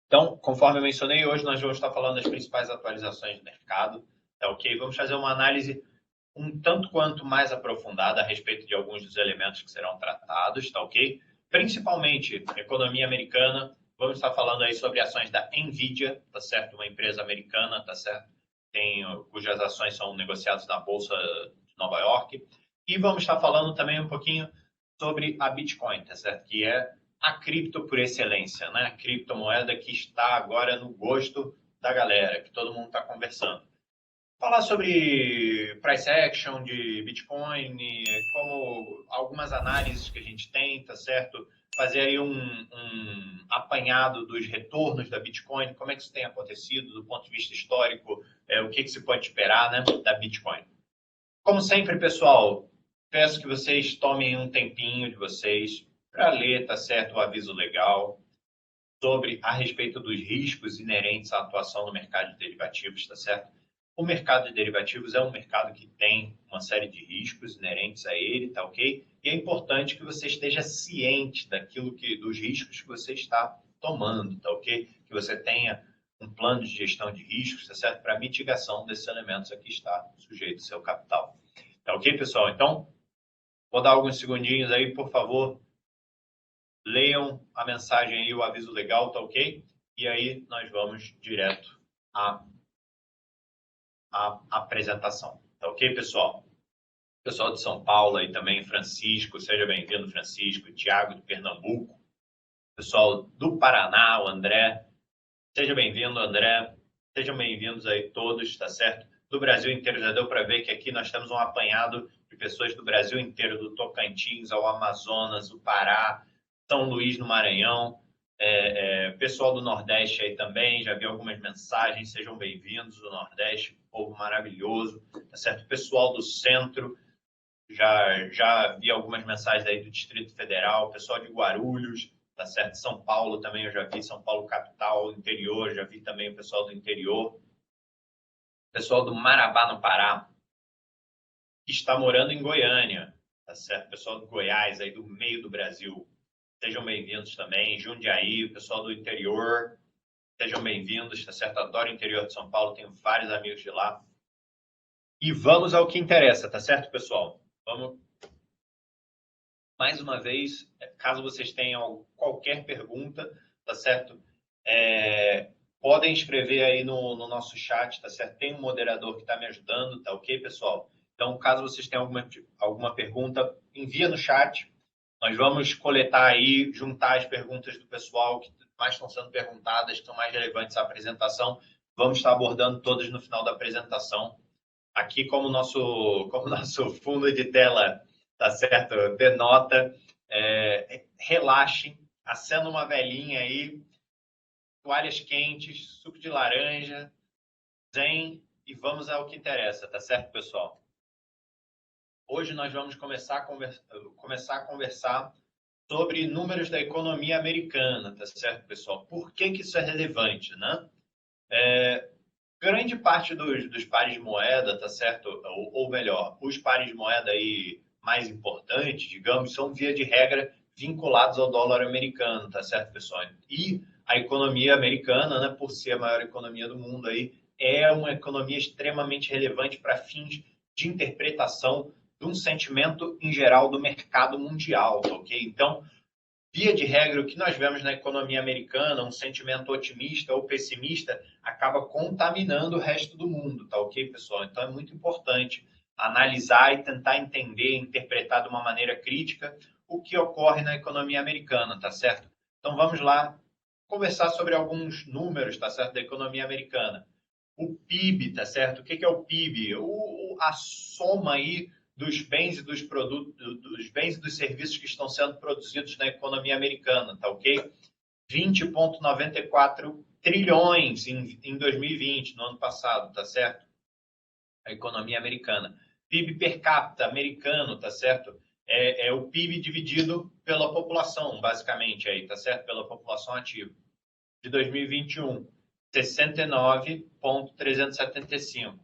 Então, conforme eu mencionei, hoje nós vamos estar falando das principais atualizações do mercado, tá ok? Vamos fazer uma análise um tanto quanto mais aprofundada a respeito de alguns dos elementos que serão tratados, tá ok? Principalmente economia americana, vamos estar falando aí sobre ações da Nvidia, tá certo? Uma empresa americana, tá certo? Cujas ações são negociadas na Bolsa de Nova York. E vamos estar falando também um pouquinho sobre a Bitcoin, tá certo? Que é a cripto por excelência, né? A criptomoeda que está agora no gosto da galera, que todo mundo está conversando. Falar sobre price action de Bitcoin, como algumas análises que a gente tem, tá certo? Fazer aí um apanhado dos retornos da Bitcoin, como é que isso tem acontecido do ponto de vista histórico, o que se pode esperar, né, da Bitcoin. Como sempre, pessoal, peço que vocês tomem um tempinho de vocês para ler, tá certo, o aviso legal a respeito dos riscos inerentes à atuação no mercado de derivativos, tá certo? O mercado de derivativos é um mercado que tem uma série de riscos inerentes a ele, tá ok? E é importante que você esteja ciente dos riscos que você está tomando, tá ok? Que você tenha um plano de gestão de riscos, tá certo? Para mitigação desses elementos aqui está sujeito ao seu capital. Tá ok, pessoal? Então, vou dar alguns segundinhos aí, por favor. Leiam a mensagem aí, o aviso legal, tá ok? E aí nós vamos direto à apresentação. Tá ok, pessoal? Pessoal de São Paulo aí também, Francisco, seja bem-vindo, Francisco. Tiago de Pernambuco. Pessoal do Paraná, o André. Seja bem-vindo, André. Sejam bem-vindos aí todos, tá certo? Do Brasil inteiro, já deu para ver que aqui nós temos um apanhado de pessoas do Brasil inteiro, do Tocantins ao Amazonas, o Pará, São Luís no Maranhão, pessoal do Nordeste aí também, já vi algumas mensagens, sejam bem-vindos do Nordeste, povo maravilhoso, tá certo? Pessoal do Centro, já vi algumas mensagens aí do Distrito Federal, pessoal de Guarulhos, tá certo? São Paulo também eu já vi, São Paulo capital, interior, já vi também o pessoal do interior, pessoal do Marabá no Pará, que está morando em Goiânia, tá certo? Pessoal do Goiás aí do meio do Brasil, sejam bem-vindos também. Jundiaí, o pessoal do interior, sejam bem-vindos, tá certo? Adoro o interior de São Paulo, tenho vários amigos de lá. E vamos ao que interessa, tá certo, pessoal? Vamos. Mais uma vez, caso vocês tenham qualquer pergunta, tá certo? Podem escrever aí no nosso chat, tá certo? Tem um moderador que está me ajudando, tá ok, pessoal? Então, caso vocês tenham alguma pergunta, envia no chat. Nós vamos coletar aí, juntar as perguntas do pessoal que mais estão sendo perguntadas, que estão mais relevantes à apresentação. Vamos estar abordando todas no final da apresentação. Aqui, como nosso fundo de tela, tá certo? Denota, relaxem, acenda uma velhinha aí, toalhas quentes, suco de laranja, zen, e vamos ao que interessa, tá certo, pessoal? Hoje nós vamos começar a conversar sobre números da economia americana, tá certo, pessoal? Por que isso é relevante, né? Grande parte dos pares de moeda, tá certo? Ou melhor, os pares de moeda aí mais importantes, digamos, são via de regra vinculados ao dólar americano, tá certo, pessoal? E a economia americana, né, por ser a maior economia do mundo aí, é uma economia extremamente relevante para fins de interpretação de um sentimento em geral do mercado mundial, tá ok? Então, via de regra, o que nós vemos na economia americana, um sentimento otimista ou pessimista, acaba contaminando o resto do mundo, tá ok, pessoal? Então, é muito importante analisar e tentar entender, interpretar de uma maneira crítica o que ocorre na economia americana, tá certo? Então, vamos lá conversar sobre alguns números, tá certo, da economia americana. O PIB, tá certo? O que é o PIB? A soma aí dos bens e dos produtos, dos bens e dos serviços que estão sendo produzidos na economia americana, tá ok? 20,94 trilhões em 2020, no ano passado, tá certo? A economia americana. PIB per capita americano, tá certo? É o PIB dividido pela população, basicamente, aí, tá certo? Pela população ativa. De 2021, 69,375.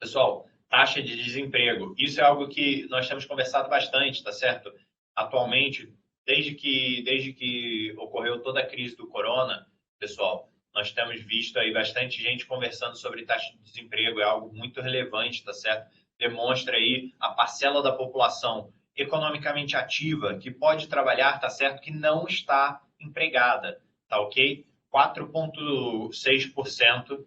Pessoal, taxa de desemprego. Isso é algo que nós temos conversado bastante, tá certo? Atualmente, desde que ocorreu toda a crise do corona, pessoal, nós temos visto aí bastante gente conversando sobre taxa de desemprego, é algo muito relevante, tá certo? Demonstra aí a parcela da população economicamente ativa que pode trabalhar, tá certo? Que não está empregada, tá ok? 4,6%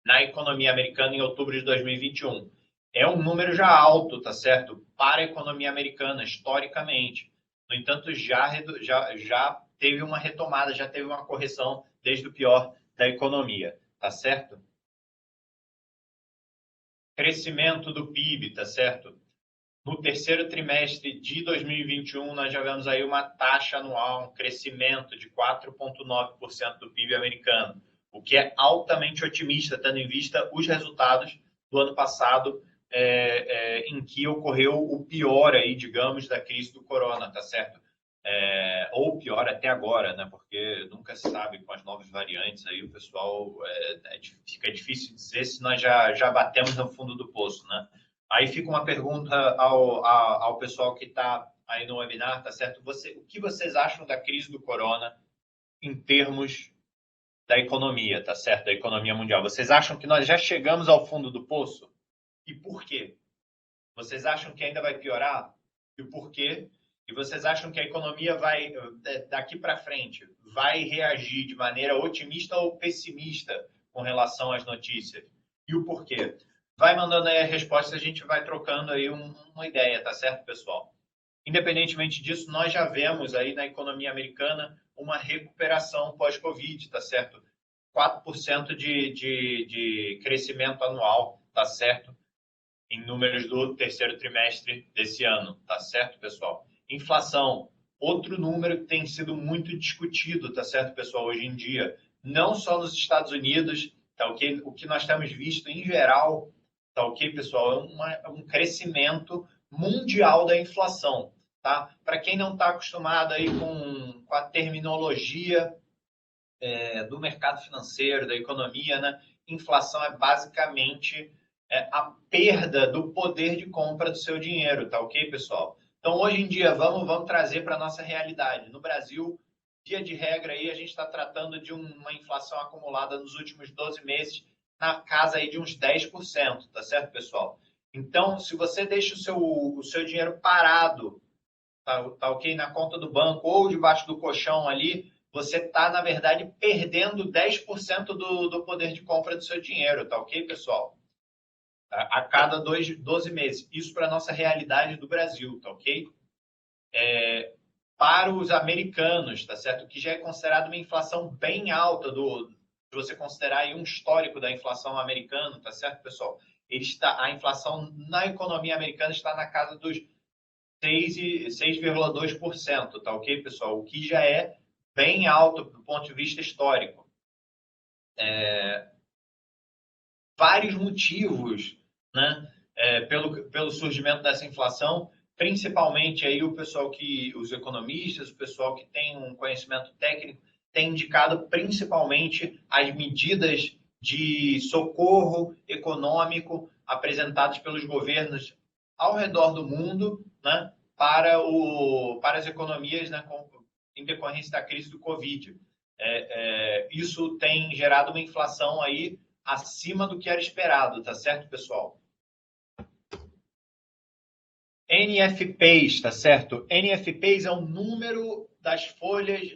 na economia americana em outubro de 2021. É um número já alto, tá certo? Para a economia americana, historicamente. No entanto, já teve uma retomada, já teve uma correção desde o pior da economia, tá certo? Crescimento do PIB, tá certo? No terceiro trimestre de 2021, nós já vemos aí uma taxa anual, um crescimento de 4,9% do PIB americano, o que é altamente otimista, tendo em vista os resultados do ano passado, em que ocorreu o pior aí, digamos, da crise do corona, tá certo? Ou pior até agora, né? Porque nunca se sabe com as novas variantes aí, o pessoal fica difícil dizer se nós já batemos no fundo do poço, né? Aí fica uma pergunta ao pessoal que está aí no webinar, tá certo? O que vocês acham da crise do corona em termos da economia, tá certo? Da economia mundial. Vocês acham que nós já chegamos ao fundo do poço? E por quê? Vocês acham que ainda vai piorar? E o porquê? E vocês acham que a economia vai, daqui para frente, vai reagir de maneira otimista ou pessimista com relação às notícias? E o porquê? Vai mandando aí a resposta, a gente vai trocando aí uma ideia, tá certo, pessoal? Independentemente disso, nós já vemos aí na economia americana uma recuperação pós-Covid, tá certo? 4% de crescimento anual, tá certo? Em números do terceiro trimestre desse ano, tá certo, pessoal? Inflação, outro número que tem sido muito discutido, tá certo, pessoal, hoje em dia, não só nos Estados Unidos, tá ok? O que nós temos visto em geral, tá ok, pessoal, é um crescimento mundial da inflação, tá? Para quem não está acostumado aí com a terminologia do mercado financeiro, da economia, né? Inflação é basicamente a perda do poder de compra do seu dinheiro, tá ok, pessoal? Então, hoje em dia, vamos trazer para a nossa realidade. No Brasil, via de regra, aí, a gente está tratando de uma inflação acumulada nos últimos 12 meses na casa aí de uns 10%, tá certo, pessoal? Então, se você deixa o seu dinheiro parado, tá ok, na conta do banco ou debaixo do colchão ali, você está, na verdade, perdendo 10% do poder de compra do seu dinheiro, tá ok, pessoal? A cada 12 meses. Isso para a nossa realidade do Brasil, tá ok? Para os americanos, tá certo? Que já é considerado uma inflação bem alta, se você considerar aí um histórico da inflação americana, tá certo, pessoal? A inflação na economia americana está na casa dos 6,2%, tá ok, pessoal? O que já é bem alto do ponto de vista histórico. Vários motivos, né, pelo surgimento dessa inflação, principalmente aí os economistas, o pessoal que tem um conhecimento técnico, tem indicado principalmente as medidas de socorro econômico apresentadas pelos governos ao redor do mundo, né, para as economias, né, em decorrência da crise do Covid. Isso tem gerado uma inflação aí acima do que era esperado, tá certo, pessoal? NFPs, tá certo? NFPs é o número das folhas,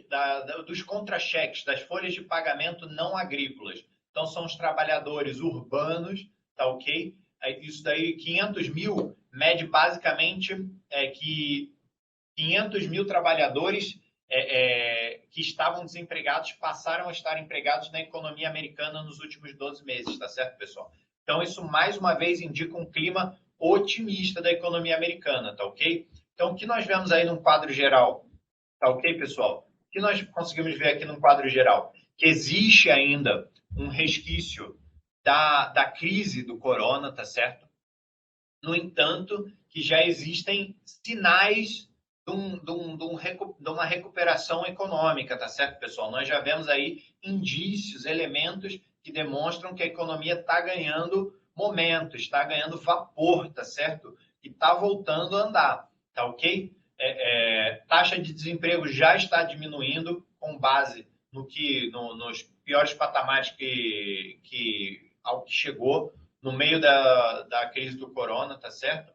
dos contra-cheques, das folhas de pagamento não agrícolas. Então, são os trabalhadores urbanos, tá ok? Isso daí, 500 mil, mede basicamente que 500 mil trabalhadores que estavam desempregados passaram a estar empregados na economia americana nos últimos 12 meses, tá certo, pessoal? Então, isso mais uma vez indica um clima otimista da economia americana, tá ok? Então, o que nós vemos aí num quadro geral, tá ok, pessoal? O que nós conseguimos ver aqui num quadro geral? Que existe ainda um resquício da crise do corona, tá certo? No entanto, que já existem sinais de uma recuperação econômica, tá certo, pessoal? Nós já vemos aí indícios, elementos que demonstram que a economia está ganhando momento, está ganhando vapor, tá certo? E está voltando a andar, tá ok? Taxa de desemprego já está diminuindo com base nos piores patamares ao que chegou no meio da crise do corona, tá certo?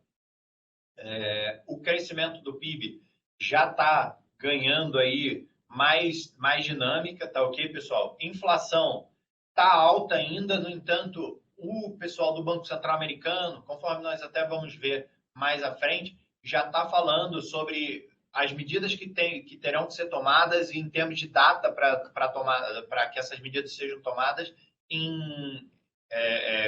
O crescimento do PIB já está ganhando aí mais dinâmica, tá ok, pessoal? Inflação está alta ainda, no entanto, o pessoal do Banco Central Americano, conforme nós até vamos ver mais à frente, já está falando sobre as medidas que terão que ser tomadas em termos de data para que essas medidas sejam tomadas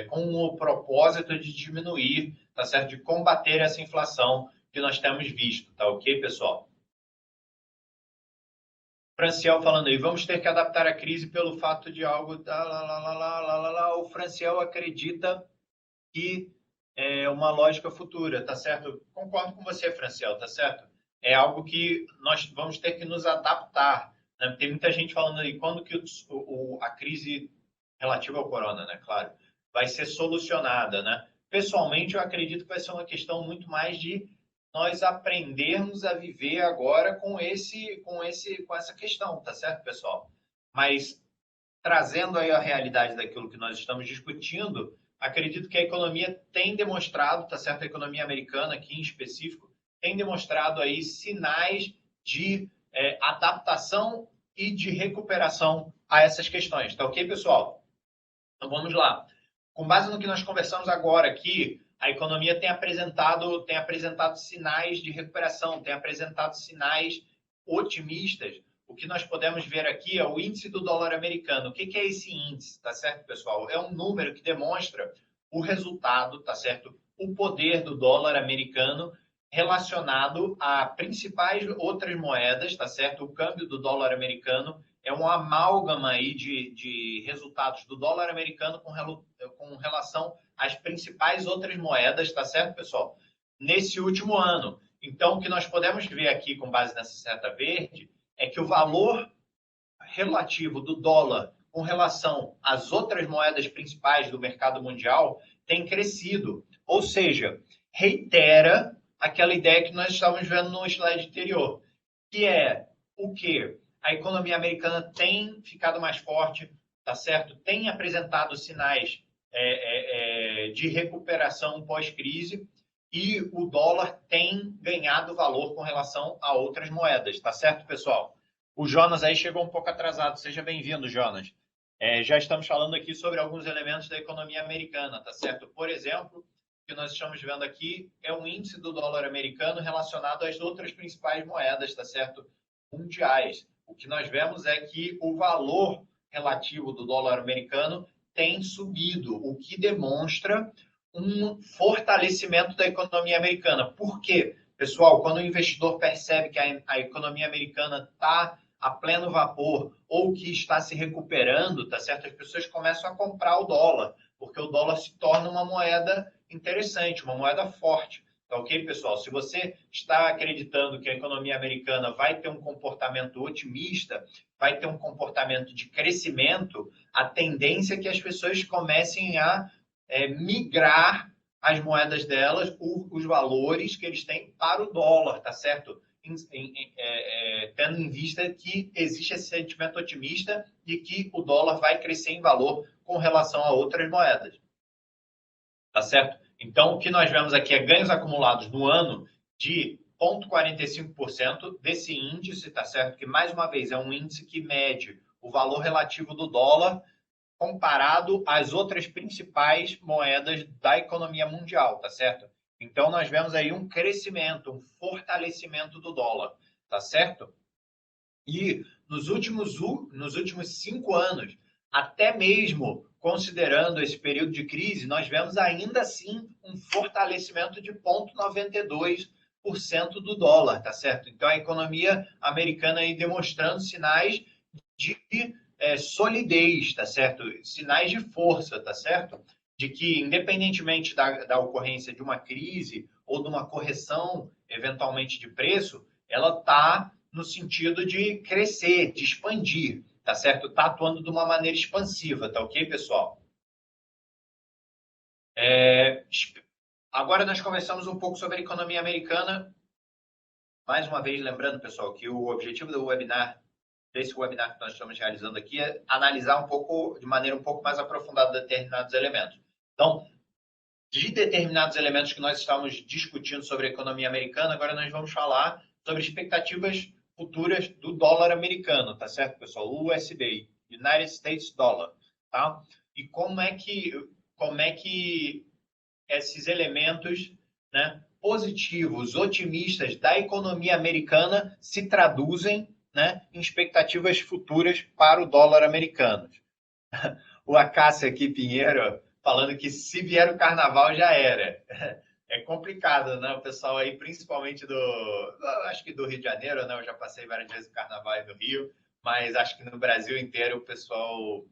com o propósito de diminuir, tá certo? De combater essa inflação que nós temos visto, tá ok, pessoal? Franciel falando aí, vamos ter que adaptar a crise pelo fato de algo... O Franciel acredita que é uma lógica futura, tá certo? Concordo com você, Franciel, tá certo? É algo que nós vamos ter que nos adaptar, né? Tem muita gente falando aí, quando que a crise relativa ao corona, né? Claro, vai ser solucionada, né? Pessoalmente, eu acredito que vai ser uma questão muito mais de nós aprendermos a viver agora com essa questão, tá certo, pessoal? Mas trazendo aí a realidade daquilo que nós estamos discutindo, acredito que a economia tem demonstrado, tá certo? A economia americana aqui em específico tem demonstrado aí sinais de adaptação e de recuperação a essas questões, tá ok, pessoal? Então vamos lá. Com base no que nós conversamos agora aqui, a economia tem apresentado sinais de recuperação, tem apresentado sinais otimistas. O que nós podemos ver aqui é o índice do dólar americano. O que é esse índice, tá certo, pessoal? É um número que demonstra o resultado, tá certo? O poder do dólar americano relacionado a principais outras moedas, tá certo? O câmbio do dólar americano é um amálgama aí de resultados do dólar americano com relação às principais outras moedas, tá certo, pessoal? Nesse último ano. Então, o que nós podemos ver aqui, com base nessa seta verde, é que o valor relativo do dólar com relação às outras moedas principais do mercado mundial tem crescido. Ou seja, reitera aquela ideia que nós estávamos vendo no slide anterior, que é o quê? A economia americana tem ficado mais forte, tá certo? Tem apresentado sinais de recuperação pós-crise e o dólar tem ganhado valor com relação a outras moedas, tá certo, pessoal? O Jonas aí chegou um pouco atrasado. Seja bem-vindo, Jonas. Já estamos falando aqui sobre alguns elementos da economia americana, tá certo? Por exemplo, o que nós estamos vendo aqui é um índice do dólar americano relacionado às outras principais moedas, tá certo? Mundiais. O que nós vemos é que o valor relativo do dólar americano tem subido, o que demonstra um fortalecimento da economia americana. Por quê? Pessoal, quando o investidor percebe que a economia americana está a pleno vapor ou que está se recuperando, tá certo? As pessoas começam a comprar o dólar, porque o dólar se torna uma moeda interessante, uma moeda forte. Tá ok, pessoal? Se você está acreditando que a economia americana vai ter um comportamento otimista, vai ter um comportamento de crescimento, a tendência é que as pessoas comecem a migrar as moedas delas, os valores que eles têm para o dólar, tá certo? Tendo em vista que existe esse sentimento otimista de que o dólar vai crescer em valor com relação a outras moedas. Tá certo? Então, o que nós vemos aqui é ganhos acumulados no ano de 0,45% desse índice, tá certo? Que, mais uma vez, é um índice que mede o valor relativo do dólar comparado às outras principais moedas da economia mundial, tá certo? Então, nós vemos aí um crescimento, um fortalecimento do dólar, tá certo? E nos últimos 5 anos, até mesmo considerando esse período de crise, nós vemos ainda assim um fortalecimento de 0,92% do dólar, tá certo? Então, a economia americana aí demonstrando sinais de solidez, tá certo? Sinais de força, tá certo? De que, independentemente da ocorrência de uma crise ou de uma correção, eventualmente, de preço, ela está no sentido de crescer, de expandir, tá certo? Está atuando de uma maneira expansiva, tá ok, pessoal? Agora nós conversamos um pouco sobre a economia americana. Mais uma vez, lembrando, pessoal, que o objetivo do webinar desse webinar que nós estamos realizando aqui é analisar um pouco, de maneira um pouco mais aprofundada, determinados elementos. Então, de determinados elementos que nós estamos discutindo sobre a economia americana, agora nós vamos falar sobre expectativas futuras do dólar americano, tá certo, pessoal? O USD, United States Dollar, tá? E como é que esses elementos, né, positivos, otimistas da economia americana se traduzem, né, em expectativas futuras para o dólar americano. O Acácio aqui, Pinheiro, falando que se vier o carnaval já era. É complicado, né? O pessoal aí, principalmente acho que do Rio de Janeiro, né? Eu já passei várias vezes o carnaval aí do Rio, mas acho que no Brasil inteiro o pessoal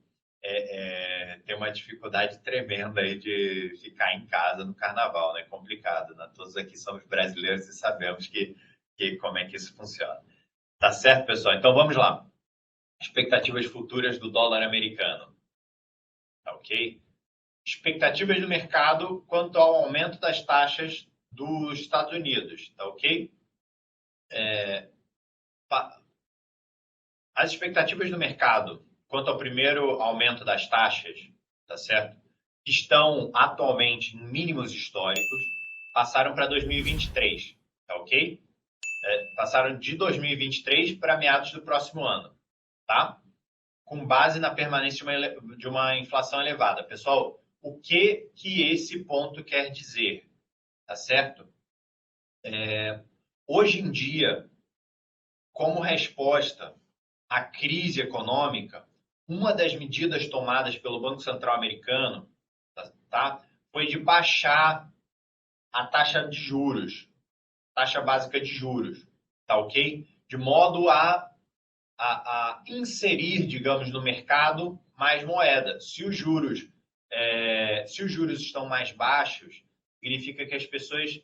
tem uma dificuldade tremenda aí de ficar em casa no carnaval, né? Complicado, né? Todos aqui somos brasileiros e sabemos que como é que isso funciona. Tá certo, pessoal? Então vamos lá. Expectativas futuras do dólar americano. Tá ok? Expectativas do mercado quanto ao aumento das taxas dos Estados Unidos, tá ok? As expectativas do mercado quanto ao primeiro aumento das taxas, tá certo? Estão atualmente em mínimos históricos, passaram para 2023, tá ok? Passaram de 2023 para meados do próximo ano, tá? Com base na permanência de uma inflação elevada. Pessoal, o que esse ponto quer dizer? Tá certo? Hoje em dia, como resposta à crise econômica, uma das medidas tomadas pelo Banco Central americano, tá, foi de baixar a taxa de juros, taxa básica de juros, tá ok? De modo a inserir, digamos, no mercado mais moeda. Se os juros estão mais baixos, significa que as pessoas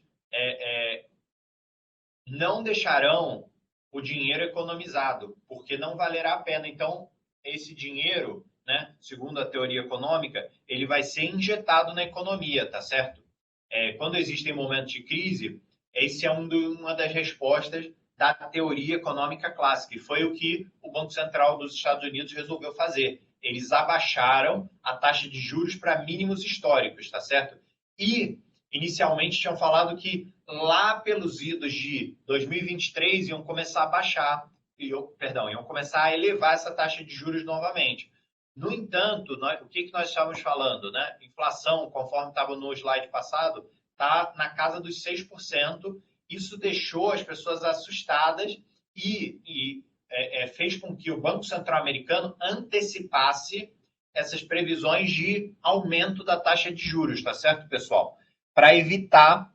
não deixarão o dinheiro economizado, porque não valerá a pena. Então, esse dinheiro, né, segundo a teoria econômica, ele vai ser injetado na economia, tá certo? Quando existem momentos de crise, esse é uma das respostas da teoria econômica clássica, e foi o que o Banco Central dos Estados Unidos resolveu fazer. Eles abaixaram a taxa de juros para mínimos históricos, tá certo? E, inicialmente, tinham falado que lá pelos idos de 2023 iam começar a baixar, iam começar a elevar essa taxa de juros novamente. No entanto, o que nós estávamos falando, né? Inflação, conforme estava no slide passado, está na casa dos 6%. Isso deixou as pessoas assustadas e fez com que o Banco Central americano antecipasse essas previsões de aumento da taxa de juros, tá certo, pessoal? Para evitar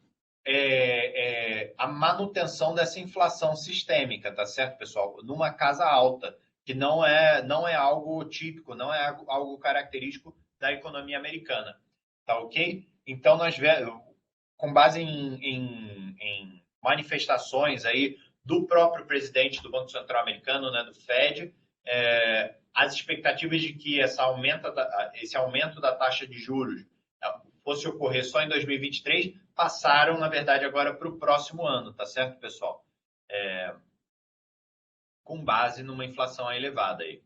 a manutenção dessa inflação sistêmica, tá certo, pessoal? Numa casa alta, que não é algo típico, não é algo característico da economia americana, tá ok? Então, nós vemos, com base em manifestações aí do próprio presidente do Banco Central americano, né, do Fed, as expectativas de que esse aumento da taxa de juros fosse ocorrer só em 2023, passaram, na verdade, agora para o próximo ano, tá certo, pessoal? Com base numa inflação elevada aí.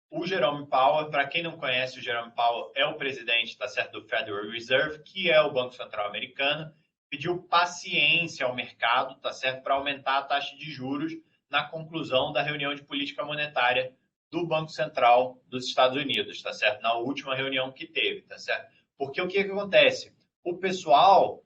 O Jerome Powell, para quem não conhece, o Jerome Powell é o presidente, tá certo, do Federal Reserve, que é o Banco Central americano, pediu paciência ao mercado, tá certo, para aumentar a taxa de juros na conclusão da reunião de política monetária do Banco Central dos Estados Unidos, tá certo? Na última reunião que teve, tá certo? Porque o que acontece? O pessoal,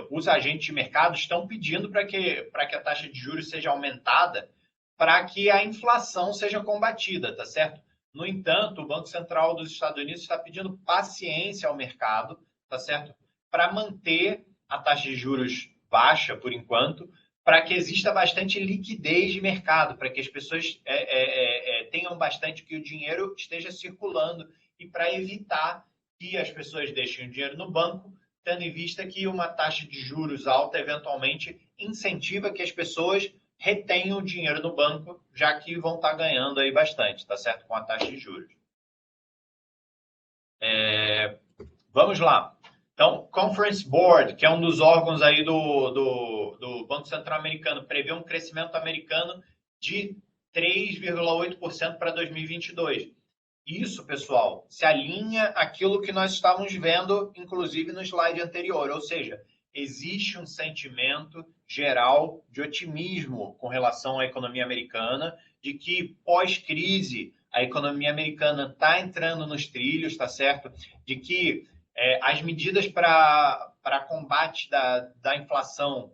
os agentes de mercado estão pedindo para que a taxa de juros seja aumentada para que a inflação seja combatida, tá certo? No entanto, o Banco Central dos Estados Unidos está pedindo paciência ao mercado, tá certo? Para manter a taxa de juros baixa, por enquanto, para que exista bastante liquidez de mercado, para que as pessoas tenham bastante, que o dinheiro esteja circulando, e para evitar que as pessoas deixem o dinheiro no banco, tendo em vista que uma taxa de juros alta eventualmente incentiva que as pessoas retenham o dinheiro no banco, já que vão estar ganhando aí bastante, tá certo? Com a taxa de juros. Vamos lá. Então, Conference Board, que é um dos órgãos aí do Banco Central americano, prevê um crescimento americano de 3,8% para 2022. Isso, pessoal, se alinha àquilo que nós estávamos vendo, inclusive no slide anterior, ou seja, existe um sentimento geral de otimismo com relação à economia americana, de que pós-crise a economia americana está entrando nos trilhos, tá certo? De que as medidas para combate da inflação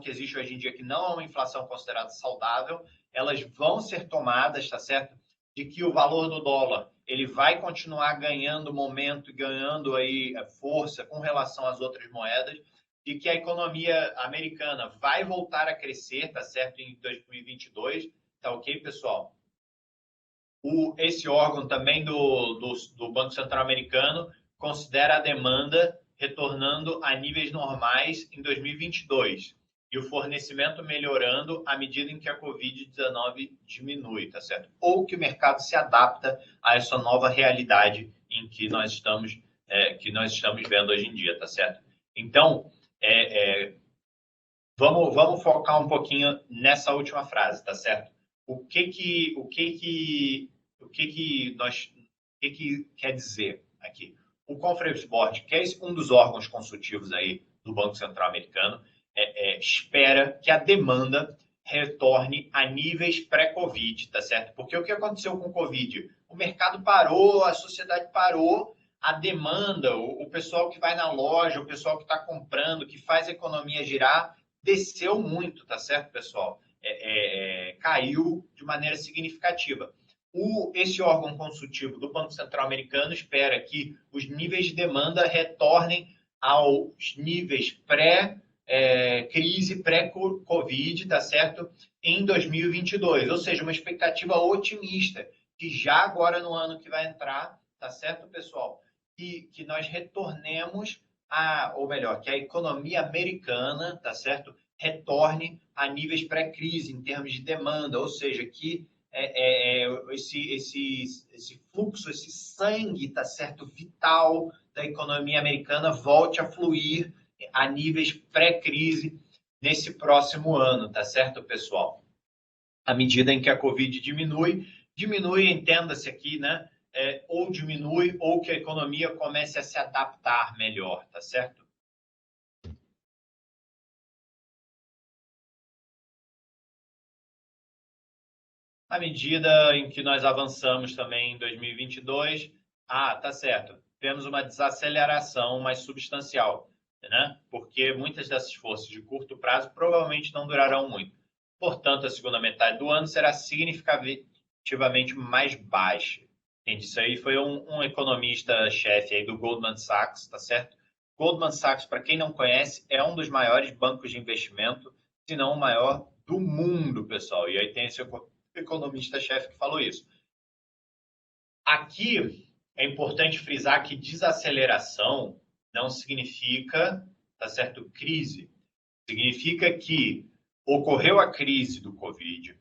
que existe hoje em dia, que não é uma inflação considerada saudável, elas vão ser tomadas, tá certo? De que o valor do dólar ele vai continuar ganhando momento e ganhando aí força com relação às outras moedas, e que a economia americana vai voltar a crescer, tá certo? Em 2022, tá ok, pessoal? Esse órgão também do Banco Central Americano considera a demanda retornando a níveis normais em 2022 e o fornecimento melhorando à medida em que a Covid-19 diminui, tá certo? Ou que o mercado se adapta a essa nova realidade em que nós estamos vendo hoje em dia, tá certo? Então, vamos focar um pouquinho nessa última frase, tá certo? O que quer dizer aqui? O Conference Board, que é um dos órgãos consultivos aí do Banco Central Americano, espera que a demanda retorne a níveis pré-Covid, tá certo? Porque o que aconteceu com o Covid? O mercado parou, a sociedade parou, a demanda, o pessoal que vai na loja, o pessoal que está comprando, que faz a economia girar, desceu muito, tá certo, pessoal? Caiu de maneira significativa. Esse órgão consultivo do Banco Central Americano espera que os níveis de demanda retornem aos níveis pré-crise, pré-Covid, tá certo? Em 2022, ou seja, uma expectativa otimista, que já agora no ano que vai entrar, tá certo, pessoal? Que nós retornemos ou melhor, que a economia americana, tá certo? Retorne a níveis pré-crise em termos de demanda, ou seja, que esse fluxo, esse sangue, tá certo, vital da economia americana volte a fluir a níveis pré-crise nesse próximo ano, tá certo, pessoal? À medida em que a Covid diminui, entenda-se aqui, né? Ou diminui ou que a economia comece a se adaptar melhor, tá certo? À medida em que nós avançamos também em 2022, tá certo, temos uma desaceleração mais substancial, né? Porque muitas dessas forças de curto prazo provavelmente não durarão muito. Portanto, a segunda metade do ano será significativamente mais baixa. Entende? Isso aí foi um economista-chefe aí do Goldman Sachs, tá certo? Goldman Sachs, para quem não conhece, é um dos maiores bancos de investimento, se não o maior do mundo, pessoal. E aí tem esse economista-chefe que falou isso. Aqui é importante frisar que desaceleração não significa, tá certo, crise. Significa que ocorreu a crise do Covid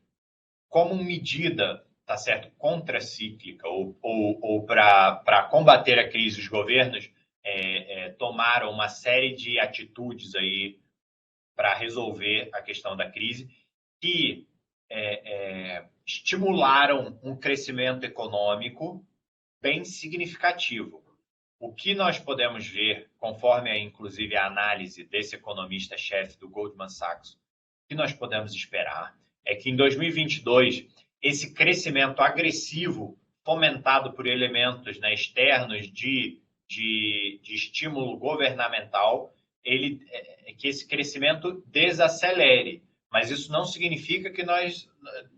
como medida, tá certo, contracíclica ou para combater a crise, os governos tomaram uma série de atitudes aí para resolver a questão da crise que estimularam um crescimento econômico bem significativo. O que nós podemos ver, conforme inclusive a análise desse economista-chefe do Goldman Sachs, o que nós podemos esperar é que em 2022 esse crescimento agressivo fomentado por elementos, né, externos de estímulo governamental, que esse crescimento desacelere. Mas isso não significa que nós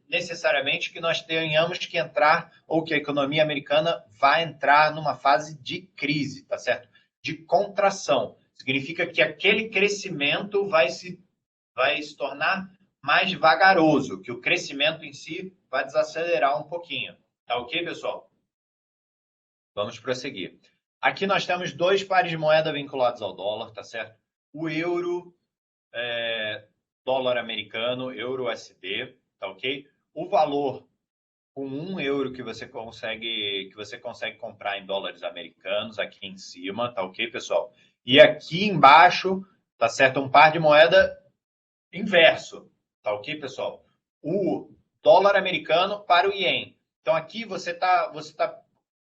necessariamente que nós tenhamos que entrar ou que a economia americana vai entrar numa fase de crise, tá certo? De contração. Significa que aquele crescimento vai se tornar mais vagaroso, que o crescimento em si vai desacelerar um pouquinho. Tá ok, pessoal? Vamos prosseguir. Aqui nós temos dois pares de moeda vinculados ao dólar, tá certo? O euro, dólar americano, euro USD, tá ok? O valor com 1 euro que você consegue comprar em dólares americanos aqui em cima, tá ok, pessoal? E aqui embaixo, tá certo? Um par de moeda inverso, tá ok, pessoal? O dólar americano para o ien. Então, aqui você tá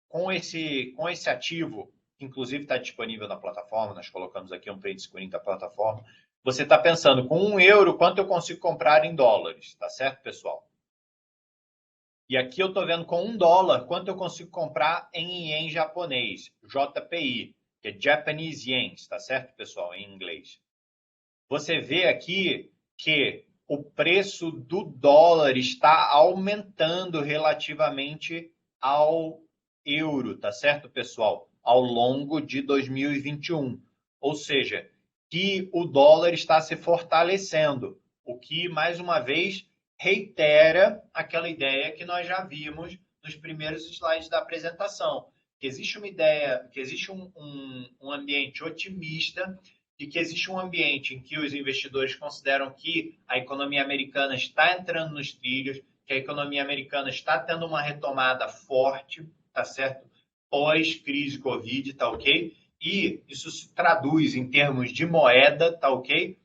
com esse ativo, que inclusive está disponível na plataforma, nós colocamos aqui um print screen da plataforma. Você está pensando, com €1, quanto eu consigo comprar em dólares, tá certo, pessoal? E aqui eu estou vendo com $1, quanto eu consigo comprar em ien japonês, JPI, que é Japanese Yen, tá certo, pessoal, em inglês. Você vê aqui que o preço do dólar está aumentando relativamente ao euro, tá certo, pessoal? Ao longo de 2021. Ou seja, que o dólar está se fortalecendo, o que, mais uma vez, reitera aquela ideia que nós já vimos nos primeiros slides da apresentação, que existe uma ideia, que existe um ambiente otimista e que existe um ambiente em que os investidores consideram que a economia americana está entrando nos trilhos, que a economia americana está tendo uma retomada forte, tá certo? Pós-crise Covid, tá ok? E isso se traduz em termos de moeda, tá ok?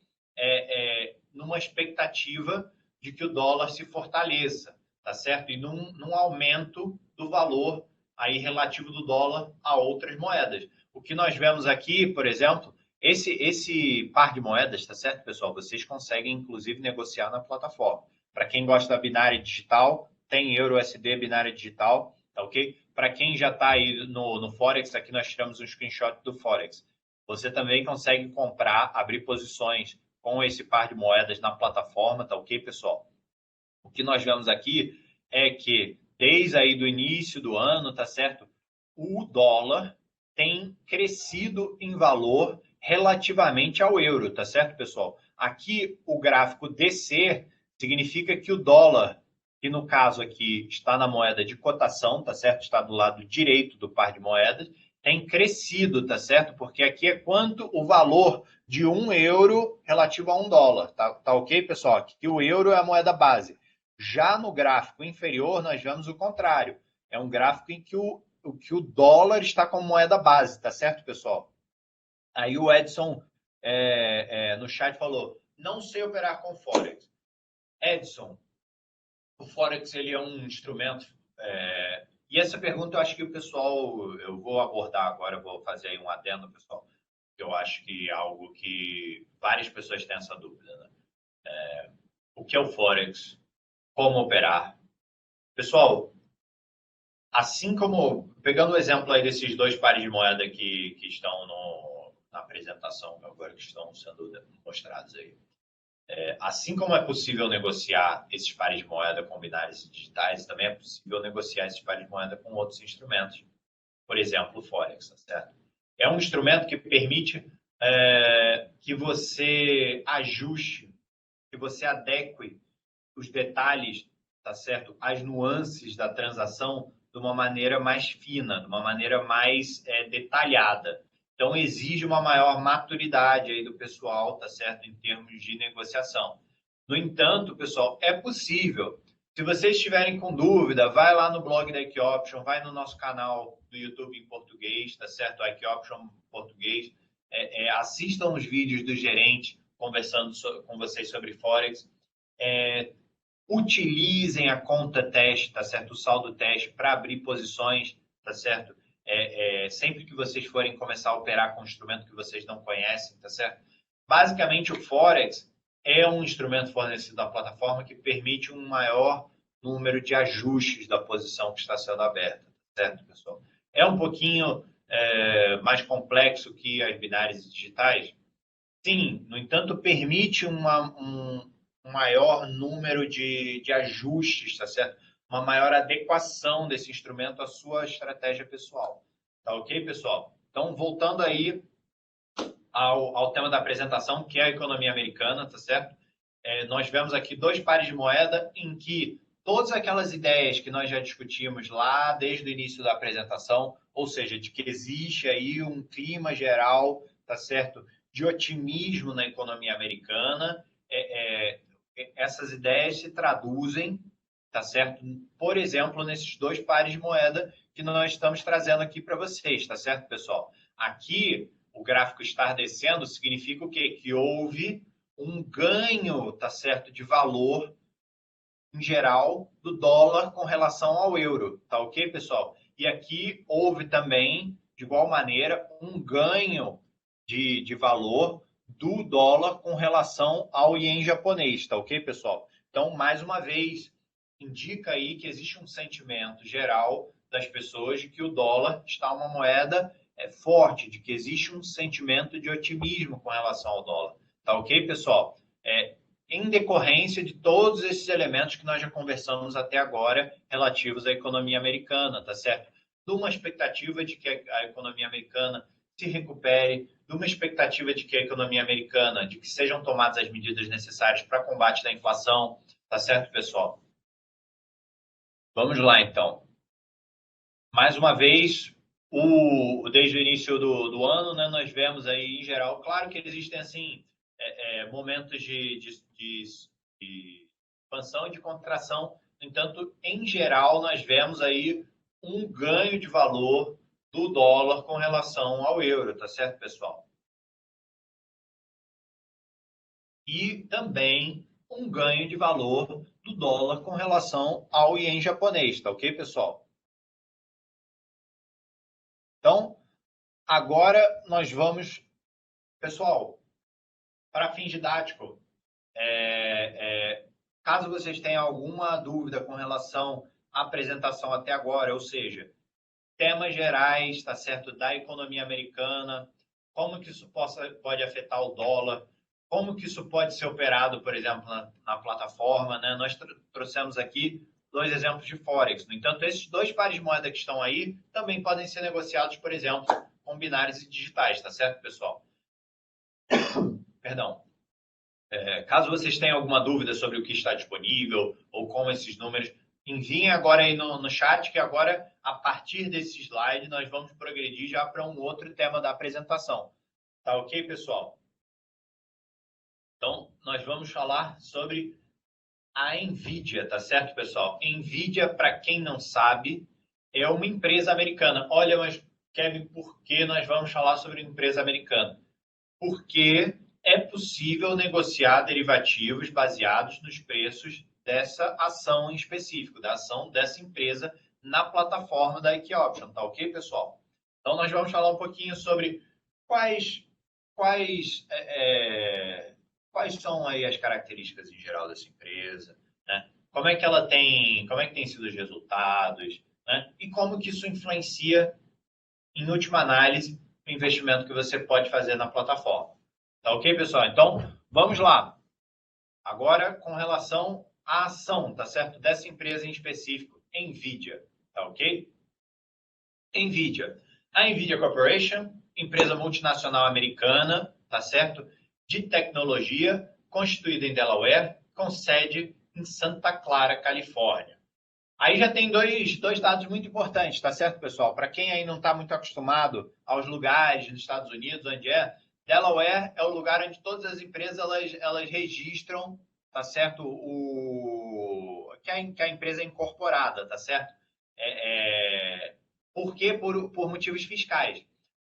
Numa expectativa de que o dólar se fortaleça, tá certo? E num aumento do valor aí relativo do dólar a outras moedas. O que nós vemos aqui, por exemplo, esse par de moedas, tá certo, pessoal? Vocês conseguem, inclusive, negociar na plataforma. Para quem gosta da binária digital, tem EURUSD binária digital, tá ok? Para quem já está aí no Forex, aqui nós tiramos um screenshot do Forex. Você também consegue comprar, abrir posições com esse par de moedas na plataforma, tá ok, pessoal? O que nós vemos aqui é que, desde aí do início do ano, tá certo? O dólar tem crescido em valor relativamente ao euro, tá certo, pessoal? Aqui, o gráfico descer significa que o dólar, que no caso aqui está na moeda de cotação, tá certo? Está do lado direito do par de moedas, tem crescido, tá certo? Porque aqui é quanto o valor de €1 relativo a $1, tá ok, pessoal? Aqui o euro é a moeda base. Já no gráfico inferior, nós vemos o contrário. É um gráfico em que o dólar está como moeda base, tá certo, pessoal? Aí o Edson no chat falou, não sei operar com Forex. Edson, o Forex ele é um instrumento... e essa pergunta eu acho que o pessoal... Eu vou abordar agora, eu vou fazer aí um adendo, pessoal. Eu acho que é algo que várias pessoas têm essa dúvida, né? O que é o Forex? Como operar? Pessoal, assim como, pegando o exemplo aí desses dois pares de moeda que estão na apresentação, agora que estão sendo mostrados aí. Assim como é possível negociar esses pares de moeda com binários digitais, também é possível negociar esses pares de moeda com outros instrumentos. Por exemplo, o Forex, tá certo? É um instrumento que permite que você ajuste, que você adeque os detalhes, tá certo? As nuances da transação de uma maneira mais fina, de uma maneira mais detalhada. Então, exige uma maior maturidade aí do pessoal, tá certo? Em termos de negociação. No entanto, pessoal, é possível. Se vocês estiverem com dúvida, vai lá no blog da Equioption, vai no nosso canal do YouTube em português, tá certo? A Equioption em português. Assistam os vídeos do gerente conversando com vocês sobre Forex. Utilizem a conta teste, tá certo? O saldo teste para abrir posições, tá certo? Sempre que vocês forem começar a operar com um instrumento que vocês não conhecem, tá certo? Basicamente, o Forex é um instrumento fornecido da plataforma que permite um maior número de ajustes da posição que está sendo aberta, tá certo, pessoal? É um pouquinho mais complexo que as binárias digitais? Sim, no entanto, permite um maior número de ajustes, tá certo? Uma maior adequação desse instrumento à sua estratégia pessoal. Tá ok, pessoal? Então, voltando aí ao tema da apresentação, que é a economia americana, tá certo? Nós vemos aqui dois pares de moeda em que todas aquelas ideias que nós já discutimos lá desde o início da apresentação, ou seja, de que existe aí um clima geral, tá certo? De otimismo na economia americana, essas ideias se traduzem, tá certo? Por exemplo, nesses dois pares de moeda que nós estamos trazendo aqui para vocês, tá certo, pessoal? Aqui, o gráfico estar descendo significa o quê? Que houve um ganho, tá certo, de valor em geral, do dólar com relação ao euro, tá ok, pessoal? E aqui houve também, de igual maneira, um ganho de valor do dólar com relação ao ien japonês, tá ok, pessoal? Então, mais uma vez, indica aí que existe um sentimento geral das pessoas de que o dólar está uma moeda forte, de que existe um sentimento de otimismo com relação ao dólar. Tá ok, pessoal? Em decorrência de todos esses elementos que nós já conversamos até agora relativos à economia americana, tá certo? De uma expectativa de que a economia americana se recupere, de uma expectativa de que a economia americana, de que sejam tomadas as medidas necessárias para combate da inflação, tá certo, pessoal? Vamos lá, então. Mais uma vez, desde o início do ano, né, nós vemos aí, em geral, claro que existem, assim, momentos de expansão e de contração. No entanto, em geral, nós vemos aí um ganho de valor do dólar com relação ao euro, tá certo, pessoal? E também um ganho de valor do dólar com relação ao ien japonês, tá ok, pessoal? Então, agora nós vamos, pessoal, para fim didático, caso vocês tenham alguma dúvida com relação à apresentação até agora, ou seja, temas gerais, tá certo, da economia americana, como que isso pode afetar o dólar, como que isso pode ser operado, por exemplo, na plataforma, né? Nós trouxemos aqui 2 exemplos de Forex. No entanto, esses 2 pares de moeda que estão aí também podem ser negociados, por exemplo, com binários e digitais, tá certo, pessoal? Perdão. Caso vocês tenham alguma dúvida sobre o que está disponível ou como esses números, enviem agora aí no chat, que agora, a partir desse slide, nós vamos progredir já para um outro tema da apresentação. Tá ok, pessoal? Então, nós vamos falar sobre a NVIDIA, tá certo, pessoal? NVIDIA, para quem não sabe, é uma empresa americana. Olha, mas, Kevin, por que nós vamos falar sobre empresa americana? Porque é possível negociar derivativos baseados nos preços dessa ação em específico, da ação dessa empresa na plataforma da Equioption, tá ok, pessoal? Então, nós vamos falar um pouquinho sobre quais são aí as características em geral dessa empresa, né? Como é que tem sido os resultados, né? E como que isso influencia, em última análise, o investimento que você pode fazer na plataforma. Tá ok, pessoal? Então, vamos lá. Agora, com relação à ação, tá certo? Dessa empresa em específico, NVIDIA, tá ok? NVIDIA. A NVIDIA Corporation, empresa multinacional americana, tá certo? De tecnologia, constituída em Delaware, com sede em Santa Clara, Califórnia. Aí já tem dois dados muito importantes, tá certo, pessoal? Para quem aí não está muito acostumado aos lugares nos Estados Unidos, onde Delaware é o lugar onde todas as empresas elas registram, tá certo? Que a empresa é incorporada, tá certo? Por quê? Por motivos fiscais.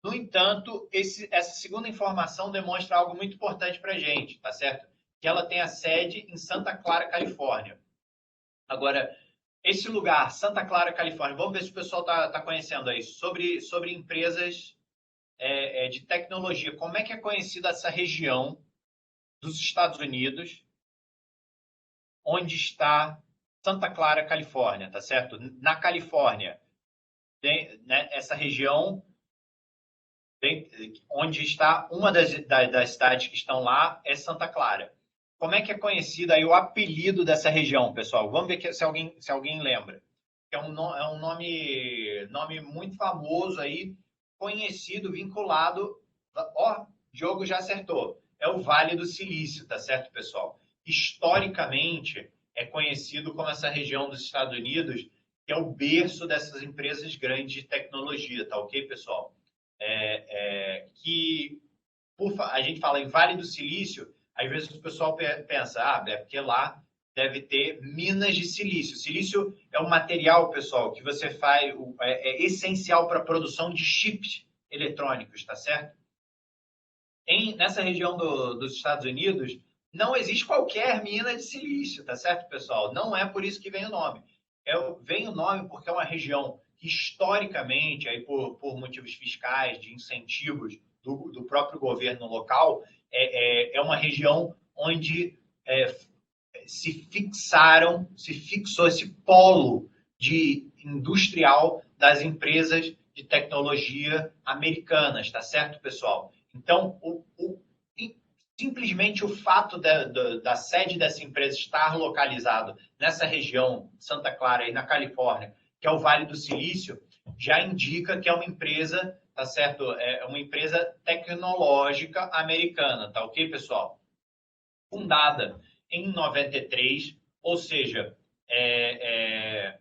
No entanto, essa segunda informação demonstra algo muito importante para a gente, tá certo? Que ela tem a sede em Santa Clara, Califórnia. Agora, esse lugar, Santa Clara, Califórnia, vamos ver se o pessoal está conhecendo aí, sobre empresas de tecnologia. Como é que é conhecida essa região dos Estados Unidos, onde está Santa Clara, Califórnia, tá certo? Na Califórnia, tem, né, essa região onde está uma das cidades que estão lá é Santa Clara. Como é que é conhecido aí o apelido dessa região, pessoal? Vamos ver se alguém lembra. É um nome muito famoso aí, conhecido, vinculado. Ó, Diogo já acertou. É o Vale do Silício, tá certo, pessoal? Historicamente, é conhecido como essa região dos Estados Unidos, que é o berço dessas empresas grandes de tecnologia, tá ok, pessoal? A gente fala em Vale do Silício, às vezes o pessoal pensa, é porque lá deve ter minas de silício. Silício é um material, pessoal, que você faz, é essencial para a produção de chips eletrônicos, tá certo? Nessa região dos Estados Unidos, não existe qualquer mina de silício, tá certo, pessoal? Não é por isso que vem o nome. Vem o nome porque é uma região que, historicamente, aí por motivos fiscais, de incentivos do próprio governo local, é uma região onde se fixou esse polo de industrial das empresas de tecnologia americanas, tá certo, pessoal? Então, simplesmente o fato da sede dessa empresa estar localizado nessa região, Santa Clara, aí na Califórnia, que é o Vale do Silício, já indica que é uma empresa, tá certo? É uma empresa tecnológica americana, tá ok, pessoal? Fundada em 93, ou seja, é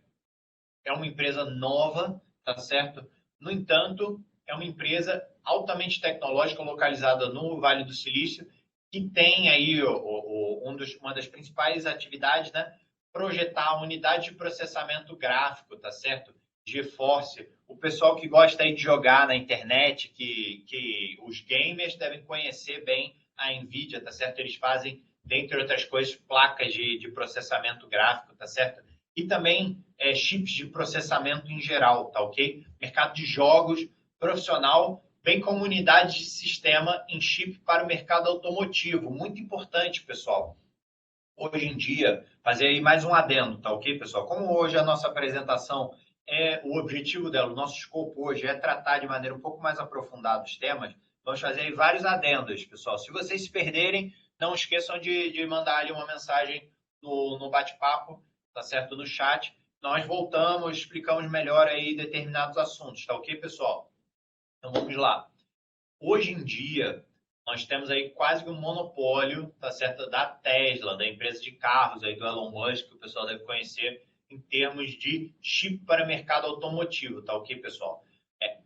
uma empresa nova, tá certo? No entanto, é uma empresa altamente tecnológica localizada no Vale do Silício, que tem aí uma das principais atividades, né? Projetar a unidade de processamento gráfico, tá certo? GeForce. O pessoal que gosta aí de jogar na internet, que os gamers devem conhecer bem a NVIDIA, tá certo? Eles fazem, dentre outras coisas, placas de processamento gráfico, tá certo? E também chips de processamento em geral, tá ok? Mercado de jogos profissional, bem como unidade de sistema em chip para o mercado automotivo. Muito importante, pessoal. Hoje em dia, fazer aí mais um adendo, tá ok, pessoal? Como hoje a nossa apresentação o objetivo dela, o nosso escopo hoje é tratar de maneira um pouco mais aprofundada os temas, vamos fazer aí vários adendos, pessoal. Se vocês se perderem, não esqueçam de mandar ali uma mensagem no bate-papo, tá certo? No chat. Nós voltamos, explicamos melhor aí determinados assuntos, tá ok, pessoal? Então vamos lá. Hoje em dia, nós temos aí quase que um monopólio, tá certo? Da Tesla, da empresa de carros aí do Elon Musk, que o pessoal deve conhecer, em termos de chip para mercado automotivo, tá ok, pessoal?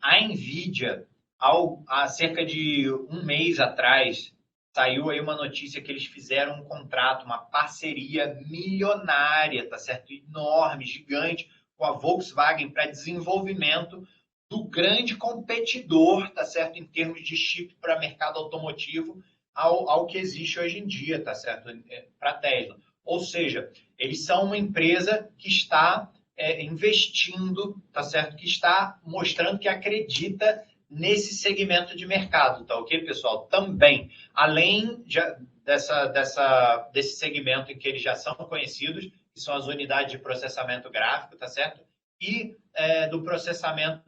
A NVIDIA, há cerca de um mês atrás, saiu aí uma notícia que eles fizeram um contrato, uma parceria milionária, tá certo? Enorme, gigante, com a Volkswagen para desenvolvimento do grande competidor, tá certo? Em termos de chip para mercado automotivo, ao que existe hoje em dia, tá certo? Para a Tesla. Ou seja, eles são uma empresa que está investindo, tá certo? Que está mostrando que acredita nesse segmento de mercado, tá ok, pessoal? Também, além desse segmento em que eles já são conhecidos, que são as unidades de processamento gráfico, tá certo? E do processamento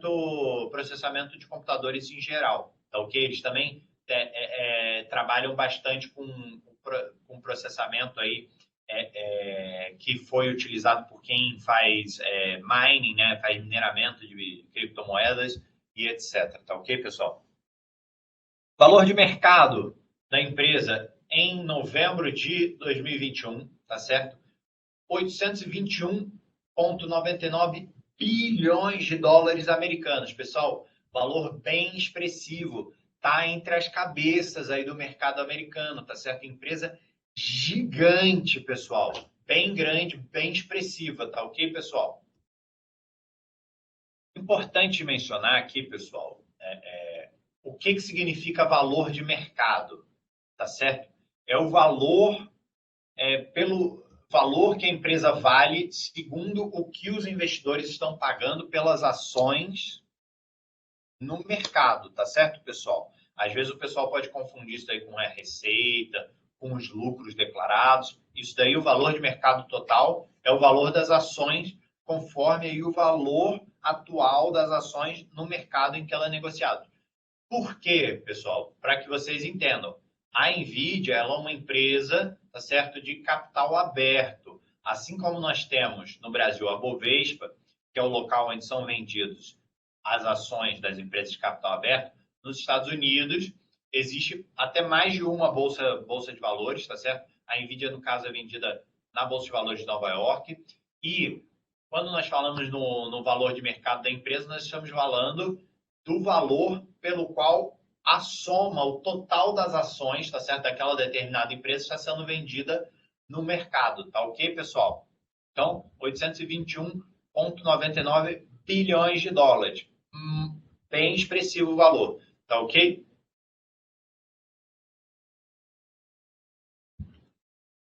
de computadores em geral, tá ok? Eles também trabalham bastante com processamento aí que foi utilizado por quem faz mining, né? Faz mineramento de criptomoedas e etc. Tá ok, pessoal? Valor de mercado da empresa em novembro de 2021, tá certo? 821,99 bilhões de dólares americanos. Pessoal, valor bem expressivo. Tá entre as cabeças aí do mercado americano, tá certo? Empresa gigante, pessoal. Bem grande, bem expressiva, tá ok, pessoal? Importante mencionar aqui, pessoal, o que significa valor de mercado, tá certo? É o valor, pelo valor que a empresa vale segundo o que os investidores estão pagando pelas ações no mercado, tá certo, pessoal? Às vezes o pessoal pode confundir isso aí com a receita, com os lucros declarados. Isso daí, o valor de mercado total, é o valor das ações conforme aí o valor atual das ações no mercado em que ela é negociada. Por quê, pessoal? Para que vocês entendam. A NVIDIA ela é uma empresa, tá certo, de capital aberto. Assim como nós temos no Brasil a Bovespa, que é o local onde são vendidos as ações das empresas de capital aberto, nos Estados Unidos existe até mais de uma bolsa de valores, tá certo? A NVIDIA, no caso, é vendida na Bolsa de Valores de Nova York. E quando nós falamos no valor de mercado da empresa, nós estamos falando do valor pelo qual a soma, o total das ações, tá certo? Daquela determinada empresa está sendo vendida no mercado, tá ok, pessoal? Então, 821,99 bilhões de dólares. Bem expressivo o valor, tá ok?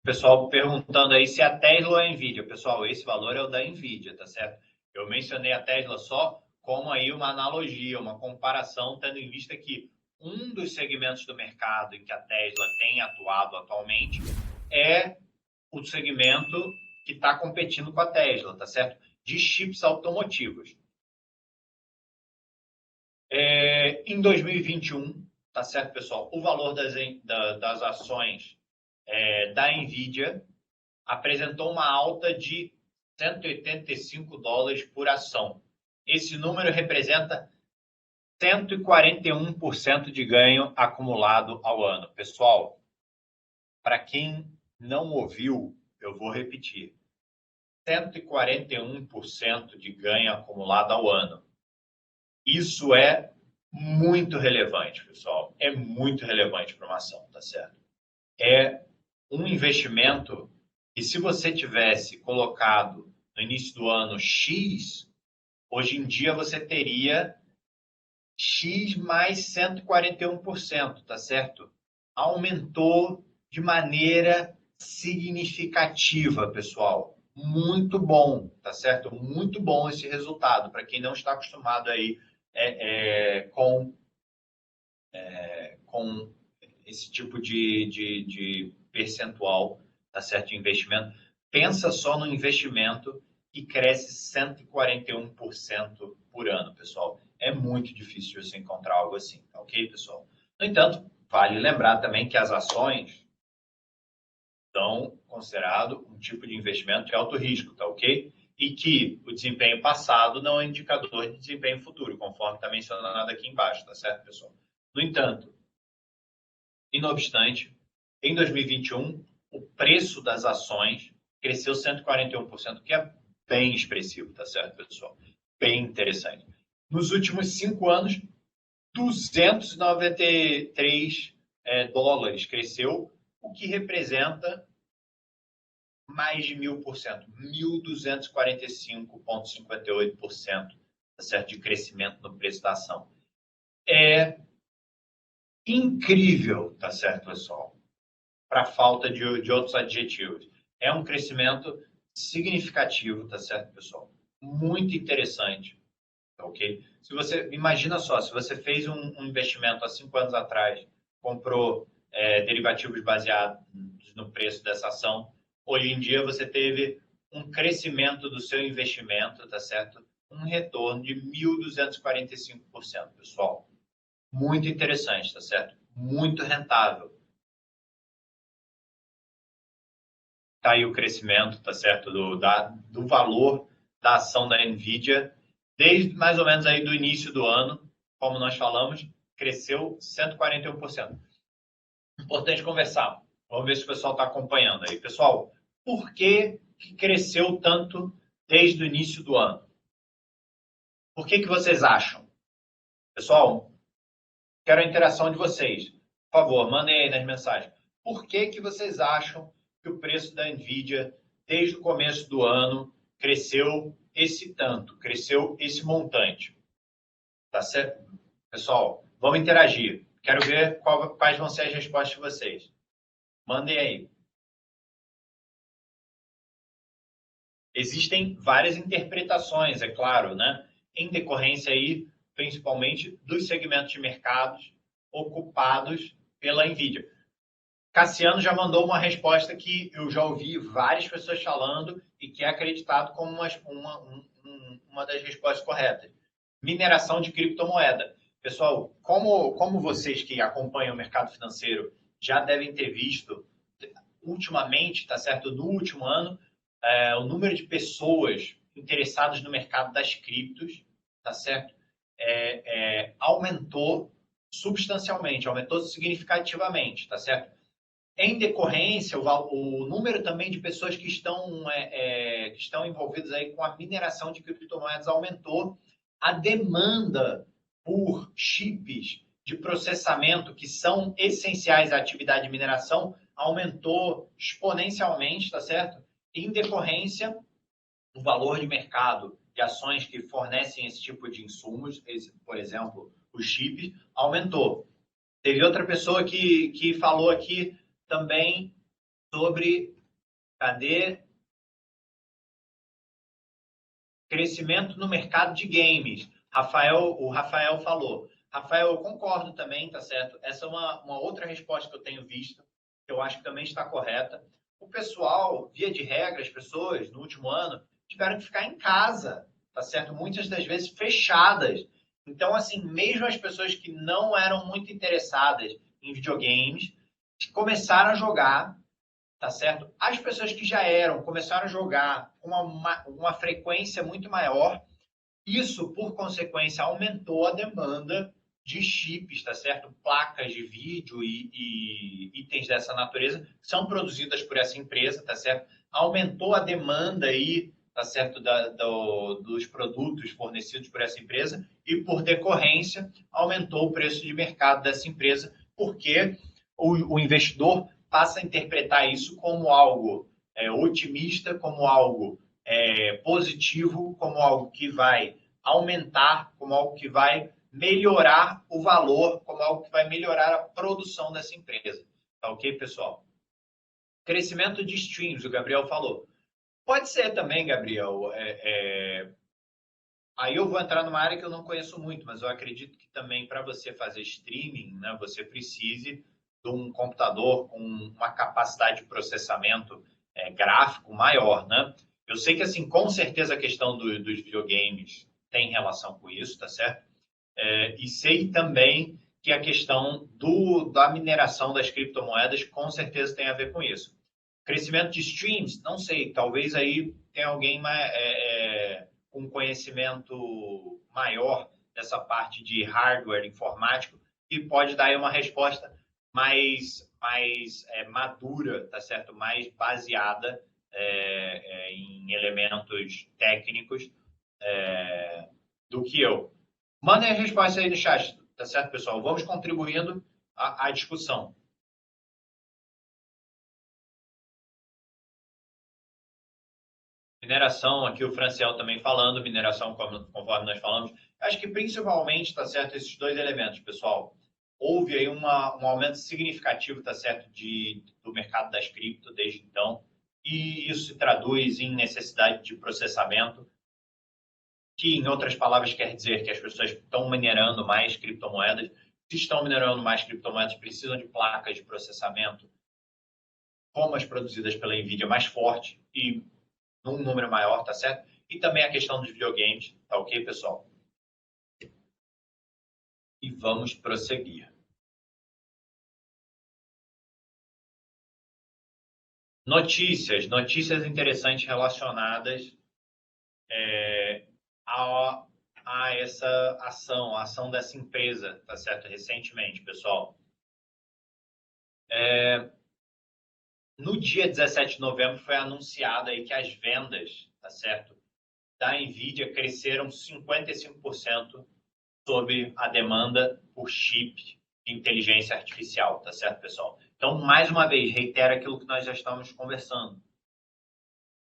Pessoal perguntando aí se a Tesla ou a Nvidia. Pessoal, esse valor é o da Nvidia, tá certo? Eu mencionei a Tesla só como aí uma analogia, uma comparação, tendo em vista que um dos segmentos do mercado em que a Tesla tem atuado atualmente é o segmento que está competindo com a Tesla, tá certo? De chips automotivos. Em 2021, tá certo, pessoal? O valor das ações da Nvidia apresentou uma alta de 185 dólares por ação. Esse número representa 141% de ganho acumulado ao ano. Pessoal, para quem não ouviu, eu vou repetir. 141% de ganho acumulado ao ano. Isso é muito relevante, pessoal. É muito relevante para uma ação, tá certo? É um investimento que, se você tivesse colocado no início do ano X, hoje em dia você teria X mais 141%, tá certo? Aumentou de maneira significativa, pessoal. Muito bom, tá certo? Muito bom esse resultado, para quem não está acostumado aí com esse tipo de percentual, tá certo, de investimento. Pensa só no investimento que cresce 141% por ano, pessoal. É muito difícil você encontrar algo assim, tá ok, pessoal? No entanto, vale lembrar também que as ações são considerado um tipo de investimento de alto risco, tá ok? E que o desempenho passado não é indicador de desempenho futuro, conforme está mencionado aqui embaixo, tá certo, pessoal? No entanto, e não obstante, em 2021, o preço das ações cresceu 141%, que é bem expressivo, tá certo, pessoal? Bem interessante. Nos últimos 5 anos, 293 dólares cresceu, o que representa mais de 1.000%, 1.245,58%, tá certo, de crescimento no preço da ação. É incrível, tá certo, pessoal? Para falta de outros adjetivos. É um crescimento significativo, tá certo, pessoal? Muito interessante, tá ok? Se você, imagina só, se você fez um investimento há 5 anos atrás, comprou derivativos baseados no preço dessa ação, hoje em dia você teve um crescimento do seu investimento, tá certo? Um retorno de 1.245%, pessoal. Muito interessante, tá certo? Muito rentável. Tá aí o crescimento, tá certo, do valor da ação da Nvidia, desde mais ou menos aí do início do ano, como nós falamos, cresceu 141%. Importante conversar. Vamos ver se o pessoal está acompanhando aí. Pessoal, por que cresceu tanto desde o início do ano? Por que vocês acham? Pessoal, quero a interação de vocês. Por favor, mandem aí nas mensagens. Por que vocês acham que o preço da Nvidia, desde o começo do ano, cresceu esse tanto, cresceu esse montante? Tá certo? Pessoal, vamos interagir. Quero ver quais vão ser as respostas de vocês. Mandem aí. Existem várias interpretações, é claro, né? Em decorrência aí, principalmente, dos segmentos de mercados ocupados pela Nvidia. Cassiano já mandou uma resposta que eu já ouvi várias pessoas falando e que é acreditado como uma das respostas corretas. Mineração de criptomoeda. Pessoal, como vocês que acompanham o mercado financeiro já devem ter visto, ultimamente, tá certo? No último ano, o número de pessoas interessadas no mercado das criptos, tá certo? Aumentou substancialmente, aumentou significativamente, tá certo? Em decorrência, o número também de pessoas que estão envolvidas aí com a mineração de criptomoedas aumentou. A demanda por chips de processamento que são essenciais à atividade de mineração aumentou exponencialmente, tá certo? Em decorrência, o valor de mercado de ações que fornecem esse tipo de insumos, por exemplo, os chips, aumentou. Teve outra pessoa que falou aqui também sobre Cadê? Crescimento no mercado de games. O Rafael falou. Rafael, eu concordo também, tá certo? Essa é uma outra resposta que eu tenho visto, que eu acho que também está correta. O pessoal, via de regra, as pessoas, no último ano, tiveram que ficar em casa, tá certo? Muitas das vezes fechadas. Então, assim, mesmo as pessoas que não eram muito interessadas em videogames, começaram a jogar, tá certo? As pessoas que já eram, começaram a jogar com uma frequência muito maior. Isso, por consequência, aumentou a demanda de chips, tá certo? Placas de vídeo e itens dessa natureza que são produzidas por essa empresa, tá certo? Aumentou a demanda aí, tá certo? Dos produtos fornecidos por essa empresa e, por decorrência, aumentou o preço de mercado dessa empresa, porque o investidor passa a interpretar isso como algo otimista, como algo positivo, como algo que vai aumentar, como algo que vai melhorar o valor, como algo que vai melhorar a produção dessa empresa. Tá ok, pessoal? Crescimento de streams, o Gabriel falou. Pode ser também, Gabriel. Aí eu vou entrar numa área que eu não conheço muito, mas eu acredito que também para você fazer streaming, né, você precise de um computador com uma capacidade de processamento gráfico maior, né? Eu sei que, assim, com certeza a questão dos videogames tem relação com isso, tá certo? E sei também que a questão da mineração das criptomoedas com certeza tem a ver com isso. Crescimento de streams, não sei, talvez aí tenha alguém com conhecimento maior dessa parte de hardware informático que pode dar aí uma resposta mais madura, tá certo? Mais baseada em elementos técnicos do que eu. Mandem as respostas aí no chat, tá certo, pessoal? Vamos contribuindo à discussão. Mineração, aqui o Franciel também falando, mineração, conforme nós falamos. Acho que principalmente, está certo, esses dois elementos, pessoal. Houve aí um aumento significativo, está certo, do mercado das cripto desde então, e isso se traduz em necessidade de processamento, que, em outras palavras, quer dizer que as pessoas estão minerando mais criptomoedas. Se estão minerando mais criptomoedas, precisam de placas de processamento, como as produzidas pela NVIDIA, mais forte e num número maior, tá certo? E também a questão dos videogames, tá ok, pessoal? E vamos prosseguir. Notícias interessantes relacionadas a essa ação, a ação dessa empresa, tá certo? Recentemente, pessoal. No dia 17 de novembro foi anunciado aí que as vendas, tá certo, da NVIDIA cresceram 55% sobre a demanda por chip de inteligência artificial, tá certo, pessoal? Então, mais uma vez, reitero aquilo que nós já estamos conversando.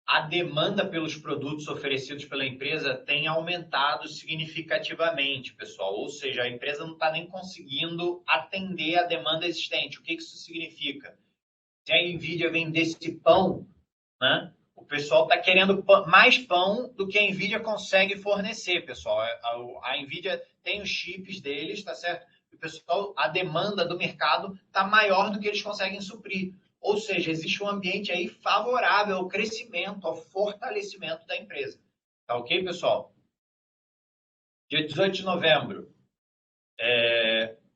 A demanda pelos produtos oferecidos pela empresa tem aumentado significativamente, pessoal. Ou seja, a empresa não está nem conseguindo atender a demanda existente. O que isso significa? Se a NVIDIA vendesse pão, né? O pessoal está querendo mais pão do que a NVIDIA consegue fornecer, pessoal. A NVIDIA tem os chips deles, tá certo? O pessoal, a demanda do mercado está maior do que eles conseguem suprir. Ou seja, existe um ambiente aí favorável ao crescimento, ao fortalecimento da empresa. Tá ok, pessoal? Dia 18 de novembro,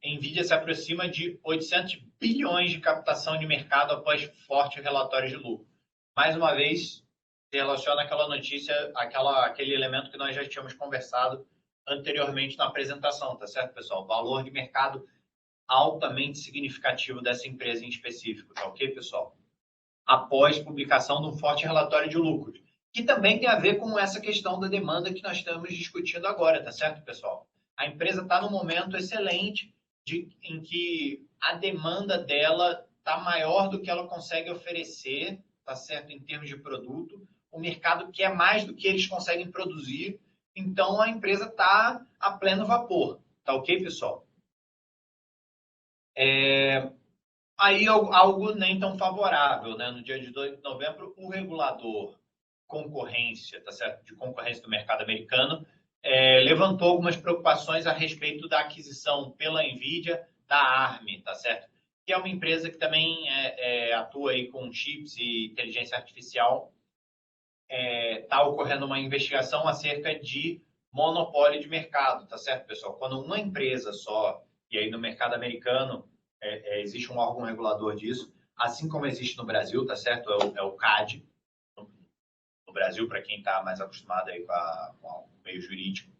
NVIDIA se aproxima de 800 bilhões de captação de mercado após forte relatório de lucro. Mais uma vez, se relaciona àquela notícia, aquele elemento que nós já tínhamos conversado anteriormente na apresentação, tá certo, pessoal? Valor de mercado altamente significativo dessa empresa em específico, tá ok, pessoal? Após publicação de um forte relatório de lucros, que também tem a ver com essa questão da demanda que nós estamos discutindo agora, tá certo, pessoal? A empresa está num momento excelente em que a demanda dela está maior do que ela consegue oferecer, tá certo, em termos de produto. O mercado quer mais do que eles conseguem produzir, então a empresa está a pleno vapor, tá ok, pessoal? Aí algo nem tão favorável, né? No dia 18 de novembro, o regulador concorrência, tá certo? De concorrência do mercado americano, levantou algumas preocupações a respeito da aquisição pela Nvidia da ARM, tá certo? Que é uma empresa que também atua aí com chips e inteligência artificial. Está ocorrendo uma investigação acerca de monopólio de mercado, tá certo, pessoal? Quando uma empresa só, e aí no mercado americano existe um órgão regulador disso, assim como existe no Brasil, tá certo? É o CAD, no Brasil, para quem está mais acostumado aí com o meio jurídico.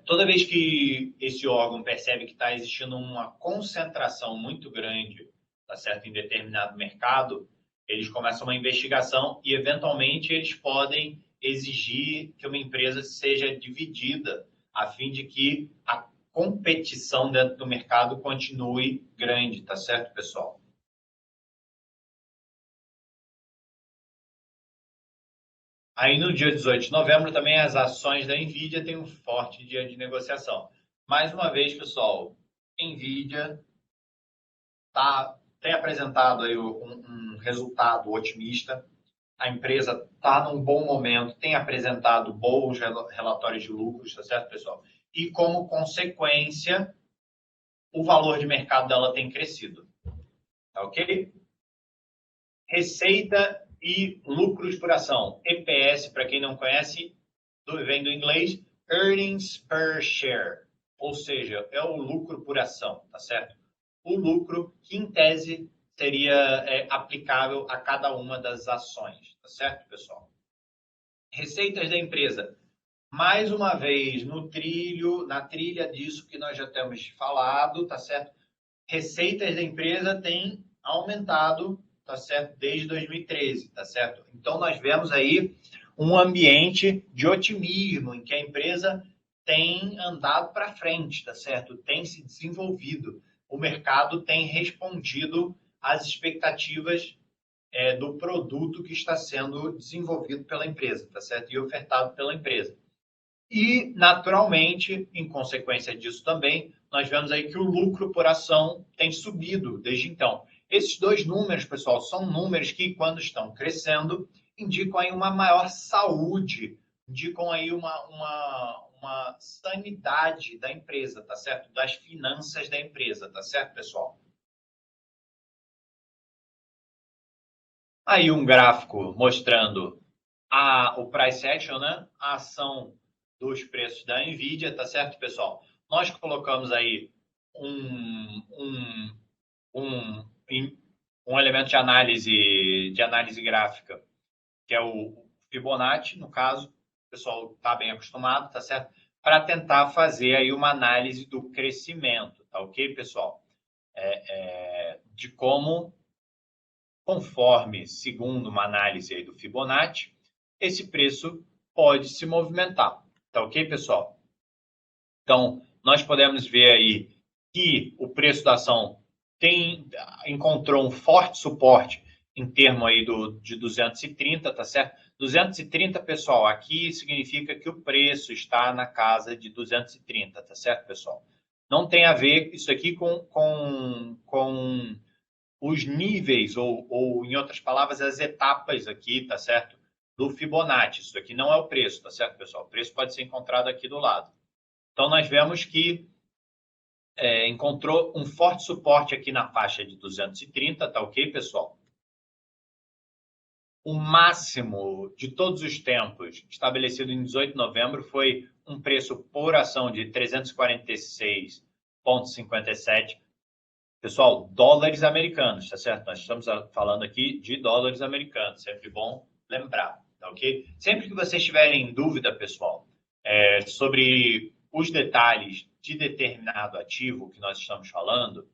Toda vez que esse órgão percebe que está existindo uma concentração muito grande, tá certo, em determinado mercado, eles começam uma investigação e, eventualmente, eles podem exigir que uma empresa seja dividida, a fim de que a competição dentro do mercado continue grande, tá certo, pessoal? Aí, no dia 18 de novembro, também as ações da NVIDIA têm um forte dia de negociação. Mais uma vez, pessoal, NVIDIA tem apresentado aí um resultado otimista. A empresa está num bom momento, tem apresentado bons relatórios de lucros, tá certo, pessoal? E, como consequência, o valor de mercado dela tem crescido, tá ok? Receita e lucros por ação. EPS, para quem não conhece, vem do inglês Earnings per Share, ou seja, é o lucro por ação, tá certo? O lucro que, em tese, seria aplicável a cada uma das ações, tá certo, pessoal? Receitas da empresa. Mais uma vez, na trilha disso que nós já temos falado, tá certo? Receitas da empresa têm aumentado, tá certo? Desde 2013, tá certo? Então, nós vemos aí um ambiente de otimismo, em que a empresa tem andado para frente, tá certo? Tem se desenvolvido. O mercado tem respondido às expectativas do produto que está sendo desenvolvido pela empresa, tá certo? E ofertado pela empresa. E, naturalmente, em consequência disso também, nós vemos aí que o lucro por ação tem subido desde então. Esses dois números, pessoal, são números que, quando estão crescendo, indicam aí uma maior saúde, indicam aí uma sanidade da empresa, tá certo? Das finanças da empresa, tá certo, pessoal? Aí um gráfico mostrando o price action, né? A ação dos preços da Nvidia, tá certo, pessoal? Nós colocamos aí um, um elemento de análise gráfica, que é o Fibonacci, no caso, o pessoal está bem acostumado, tá certo? Para tentar fazer aí uma análise do crescimento, tá ok, pessoal? De como, conforme, segundo uma análise aí do Fibonacci, esse preço pode se movimentar, tá ok, pessoal? Então, nós podemos ver aí que o preço da ação encontrou um forte suporte em termos aí de 230, tá certo? 230, pessoal, aqui significa que o preço está na casa de 230, tá certo, pessoal? Não tem a ver isso aqui com os níveis, ou, em outras palavras, as etapas aqui, tá certo? Do Fibonacci. Isso aqui não é o preço, tá certo, pessoal? O preço pode ser encontrado aqui do lado. Então, nós vemos que encontrou um forte suporte aqui na faixa de 230, tá ok, pessoal? O máximo de todos os tempos, estabelecido em 18 de novembro, foi um preço por ação de 346,57. Pessoal, dólares americanos, tá certo? Nós estamos falando aqui de dólares americanos, sempre bom lembrar, tá ok? Sempre que vocês tiverem dúvida, pessoal, sobre os detalhes de determinado ativo que nós estamos falando,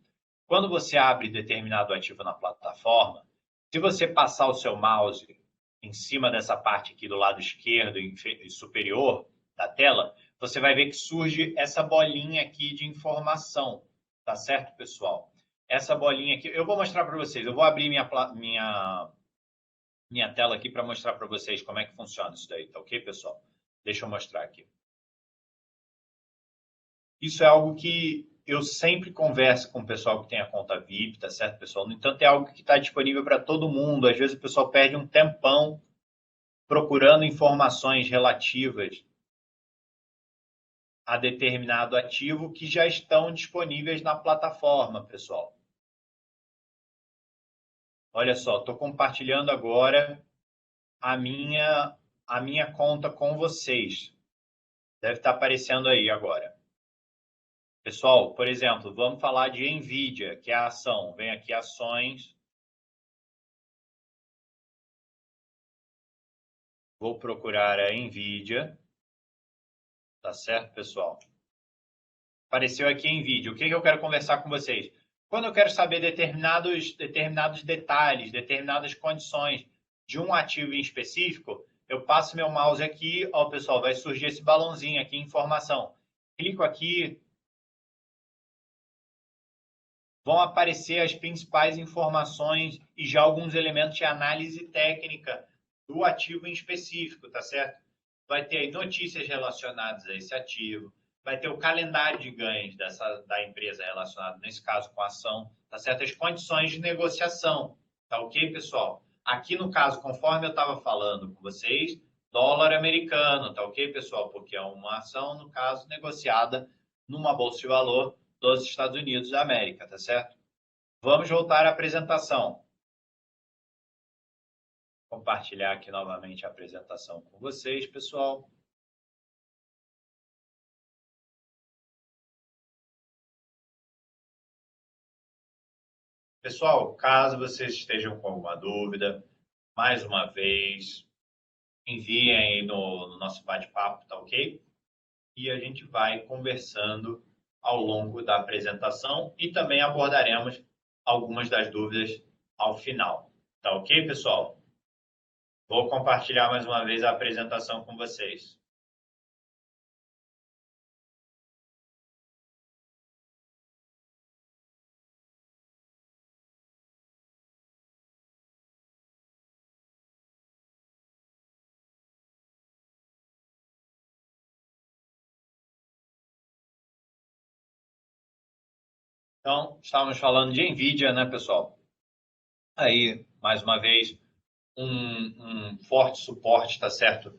quando você abre determinado ativo na plataforma, se você passar o seu mouse em cima dessa parte aqui do lado esquerdo e superior da tela, você vai ver que surge essa bolinha aqui de informação, tá certo, pessoal? Essa bolinha aqui, eu vou mostrar para vocês, eu vou abrir minha tela aqui para mostrar para vocês como é que funciona isso daí, tá ok, pessoal? Deixa eu mostrar aqui. Isso é algo que eu sempre converso com o pessoal que tem a conta VIP, tá certo, pessoal? No entanto, é algo que está disponível para todo mundo. Às vezes o pessoal perde um tempão procurando informações relativas a determinado ativo que já estão disponíveis na plataforma, pessoal. Olha só, estou compartilhando agora a minha conta com vocês. Deve estar aparecendo aí agora. Pessoal, por exemplo, vamos falar de NVIDIA, que é a ação. Vem aqui ações. Vou procurar a NVIDIA. Tá certo, pessoal? Apareceu aqui em vídeo. O que eu quero conversar com vocês? Quando eu quero saber determinados detalhes, determinadas condições de um ativo em específico, eu passo meu mouse aqui, ó, pessoal, vai surgir esse balãozinho aqui, informação. Clico aqui, vão aparecer as principais informações e já alguns elementos de análise técnica do ativo em específico, tá certo? Vai ter aí notícias relacionadas a esse ativo, vai ter o calendário de ganhos da empresa relacionado, nesse caso, com a ação, tá certo? As condições de negociação, tá ok, pessoal? Aqui, no caso, conforme eu estava falando com vocês, dólar americano, tá ok, pessoal? Porque é uma ação, no caso, negociada numa bolsa de valor dos Estados Unidos da América, tá certo? Vamos voltar à apresentação. Compartilhar aqui novamente a apresentação com vocês, pessoal. Pessoal, caso vocês estejam com alguma dúvida, mais uma vez, enviem aí no nosso bate-papo, tá ok? E a gente vai conversando ao longo da apresentação e também abordaremos algumas das dúvidas ao final. Tá ok, pessoal? Vou compartilhar mais uma vez a apresentação com vocês. Então, estávamos falando de NVIDIA, né, pessoal? Aí, mais uma vez, um forte suporte, tá certo?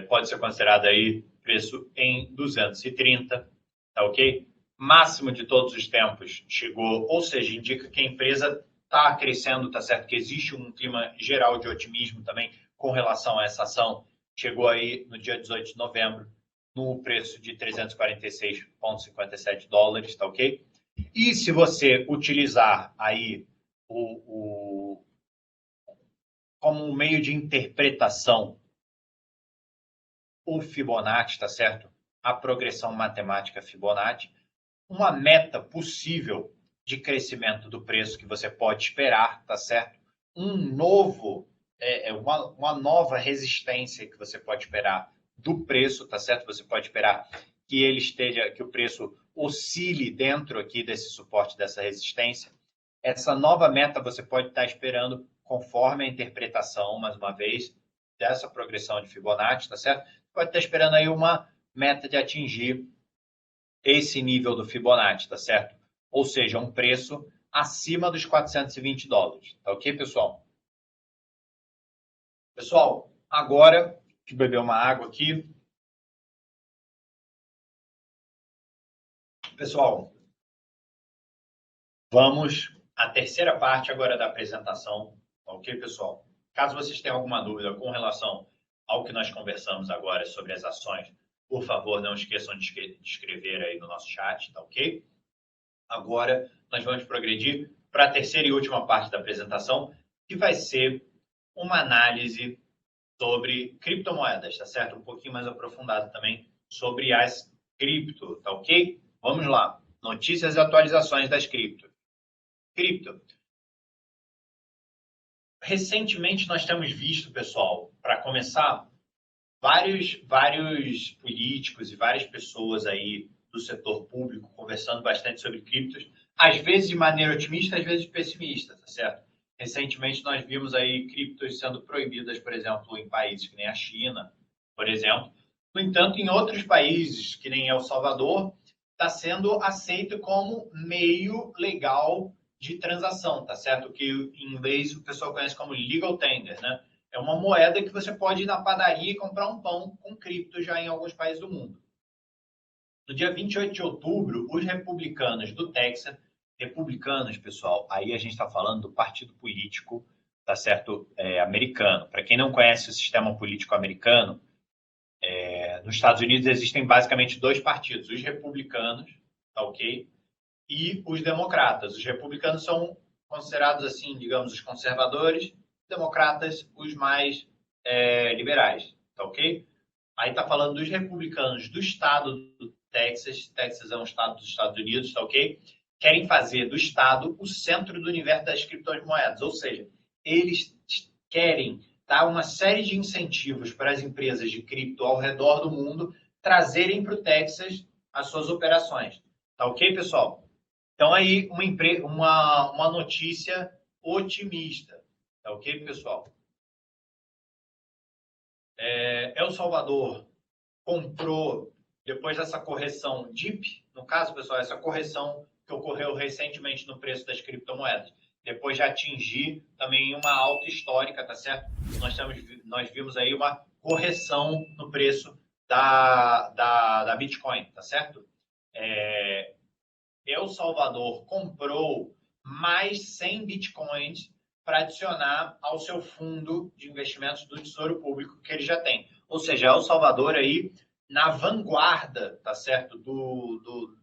Pode ser considerado aí preço em 230, tá ok? Máximo de todos os tempos chegou, ou seja, indica que a empresa está crescendo, tá certo? Que existe um clima geral de otimismo também com relação a essa ação. Chegou aí no dia 18 de novembro, no preço de 346,57 dólares, tá ok? E se você utilizar aí o como um meio de interpretação o Fibonacci, tá certo? A progressão matemática Fibonacci, uma meta possível de crescimento do preço que você pode esperar, tá certo? Uma nova resistência que você pode esperar do preço, tá certo? Você pode esperar que ele esteja, que o preço oscile dentro aqui desse suporte, dessa resistência. Essa nova meta você pode estar esperando conforme a interpretação, mais uma vez, dessa progressão de Fibonacci, tá certo? Pode estar esperando aí uma meta de atingir esse nível do Fibonacci, tá certo? Ou seja, um preço acima dos 420 dólares, tá ok, pessoal? Pessoal, agora que beber uma água aqui. Pessoal, vamos à terceira parte agora da apresentação, tá ok, pessoal? Caso vocês tenham alguma dúvida com relação ao que nós conversamos agora sobre as ações, por favor, não esqueçam de escrever aí no nosso chat, tá ok? Agora, nós vamos progredir para a terceira e última parte da apresentação, que vai ser uma análise sobre criptomoedas, tá certo? Um pouquinho mais aprofundado também sobre as cripto, tá ok? Vamos lá. Notícias e atualizações das cripto. Cripto. Recentemente nós temos visto, pessoal, para começar, vários políticos e várias pessoas aí do setor público conversando bastante sobre criptos, às vezes de maneira otimista, às vezes pessimista, tá certo? Recentemente nós vimos aí criptos sendo proibidas, por exemplo, em países que nem a China, por exemplo. No entanto, em outros países, que nem El Salvador, está sendo aceito como meio legal de transação, tá certo? Que em inglês o pessoal conhece como legal tender, né? É uma moeda que você pode ir na padaria e comprar um pão com cripto já em alguns países do mundo. No dia 28 de outubro, os republicanos do Texas, republicanos, pessoal, aí a gente está falando do partido político, tá certo, americano. Para quem não conhece o sistema político americano, nos Estados Unidos existem basicamente dois partidos, os republicanos, tá ok? E os democratas. Os republicanos são considerados, assim, digamos, os conservadores, democratas, os mais liberais, tá ok? Aí tá falando dos republicanos do estado do Texas. Texas é um estado dos Estados Unidos, tá ok? Querem fazer do estado o centro do universo das criptomoedas, ou seja, eles querem dar uma série de incentivos para as empresas de cripto ao redor do mundo trazerem para o Texas as suas operações. Tá ok, pessoal? Então, aí, uma notícia otimista. Tá ok, pessoal? El Salvador comprou, depois dessa correção DIP, no caso, pessoal, essa correção que ocorreu recentemente no preço das criptomoedas, depois de atingir também uma alta histórica, tá certo? Nós vimos aí uma correção no preço da Bitcoin, tá certo? El Salvador comprou mais 100 Bitcoins para adicionar ao seu fundo de investimentos do Tesouro Público que ele já tem. Ou seja, El Salvador aí na vanguarda, tá certo, do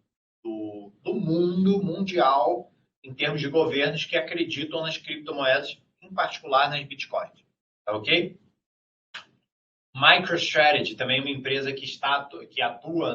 mundo mundial em termos de governos que acreditam nas criptomoedas, em particular nas Bitcoins. Tá ok? MicroStrategy, também uma empresa que atua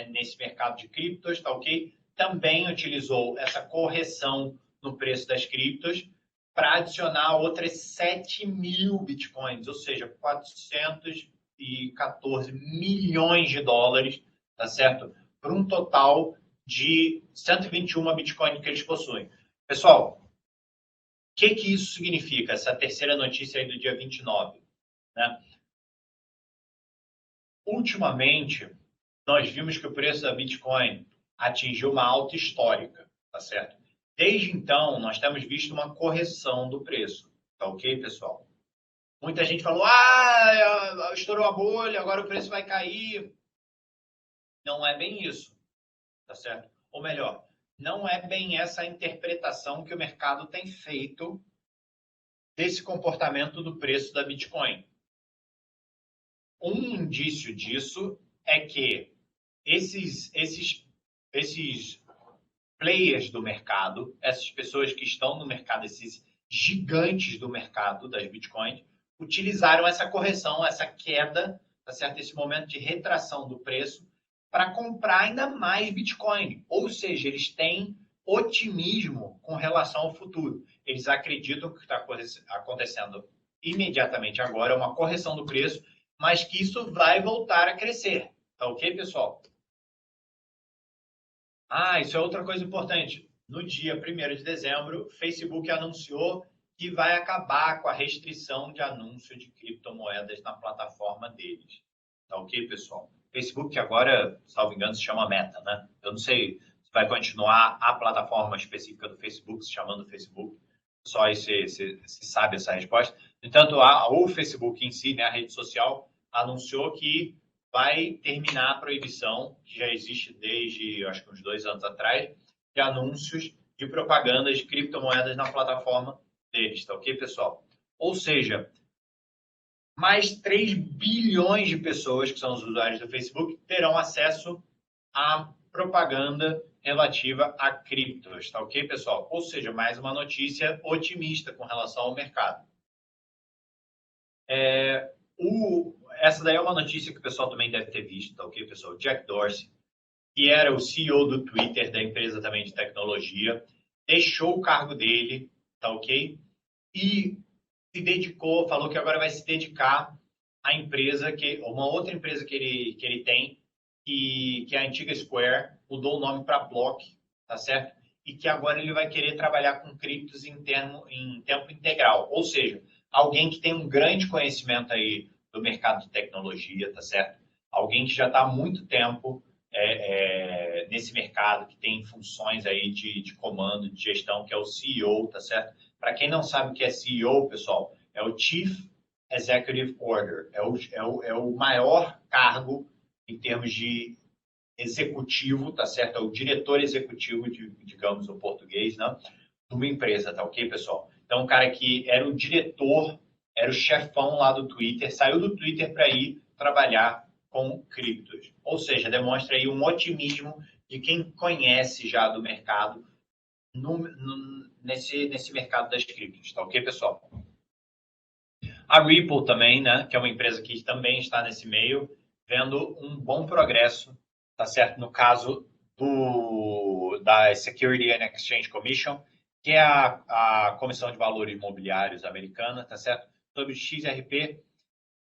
nesse mercado de criptos, tá ok? Também utilizou essa correção no preço das criptos para adicionar outras 7 mil bitcoins, ou seja, 414 milhões de dólares, tá certo? Para um total de 121 bitcoins que eles possuem. Pessoal, o que isso significa, essa terceira notícia aí do dia 29, né? Ultimamente, nós vimos que o preço da Bitcoin atingiu uma alta histórica, tá certo? Desde então, nós temos visto uma correção do preço, tá ok, pessoal? Muita gente falou, estourou a bolha, agora o preço vai cair. Não é bem isso, tá certo? Ou melhor, não é bem essa a interpretação que o mercado tem feito desse comportamento do preço da Bitcoin. Um indício disso é que esses players do mercado, essas pessoas que estão no mercado, esses gigantes do mercado das Bitcoins, utilizaram essa correção, essa queda, tá certo? Esse momento de retração do preço para comprar ainda mais Bitcoin. Ou seja, eles têm otimismo com relação ao futuro. Eles acreditam que o que está acontecendo imediatamente agora é uma correção do preço, mas que isso vai voltar a crescer. Tá ok, pessoal? Isso é outra coisa importante. No dia 1º de dezembro, o Facebook anunciou que vai acabar com a restrição de anúncio de criptomoedas na plataforma deles. Tá ok, pessoal? Facebook, que agora, salvo engano, se chama Meta, né? Eu não sei se vai continuar a plataforma específica do Facebook se chamando Facebook. Só aí você sabe essa resposta. No entanto, o Facebook em si, né, a rede social, anunciou que vai terminar a proibição, que já existe desde, acho que uns 2 anos atrás, de anúncios de propagandas de criptomoedas na plataforma deles, tá ok, pessoal? Ou seja, mais 3 bilhões de pessoas que são os usuários do Facebook terão acesso à propaganda relativa a criptos, tá ok, pessoal? Ou seja, mais uma notícia otimista com relação ao mercado. Essa daí é uma notícia que o pessoal também deve ter visto, tá ok, pessoal? Jack Dorsey, que era o CEO do Twitter, da empresa também de tecnologia, deixou o cargo dele, tá ok? E se dedicou, falou que agora vai se dedicar à empresa, uma outra empresa que ele tem, que é a antiga Square, mudou o nome para Block, tá certo? E que agora ele vai querer trabalhar com criptos em tempo integral, ou seja, alguém que tem um grande conhecimento aí do mercado de tecnologia, tá certo? Alguém que já está há muito tempo nesse mercado, que tem funções aí de comando, de gestão, que é o CEO, tá certo? Para quem não sabe o que é CEO, pessoal, é o Chief Executive Order, é o maior cargo em termos de executivo, tá certo? É o diretor executivo, digamos no português, né? De uma empresa, tá ok, pessoal? Então, o cara que era o diretor, era o chefão lá do Twitter, saiu do Twitter para ir trabalhar com criptos. Ou seja, demonstra aí um otimismo de quem conhece já do mercado nesse mercado das criptos, tá ok, pessoal? A Ripple também, né, que é uma empresa que também está nesse meio, vendo um bom progresso, tá certo? No caso da Security and Exchange Commission, que é a Comissão de Valores Imobiliários americana, tá certo? Sobre o XRP,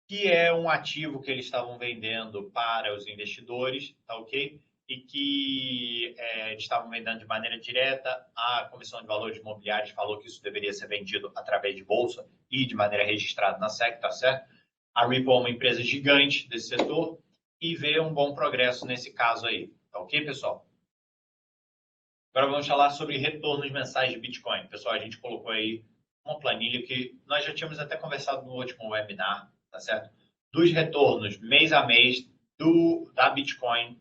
que é um ativo que eles estavam vendendo para os investidores, tá ok? E que eles estavam vendendo de maneira direta. A Comissão de Valores Imobiliários falou que isso deveria ser vendido através de bolsa e de maneira registrada na SEC, tá certo? A Ripple é uma empresa gigante desse setor e vê um bom progresso nesse caso aí, tá ok, pessoal? Agora vamos falar sobre retornos mensais de Bitcoin. Pessoal, a gente colocou aí uma planilha que nós já tínhamos até conversado no último webinar, tá certo? Dos retornos mês a mês da Bitcoin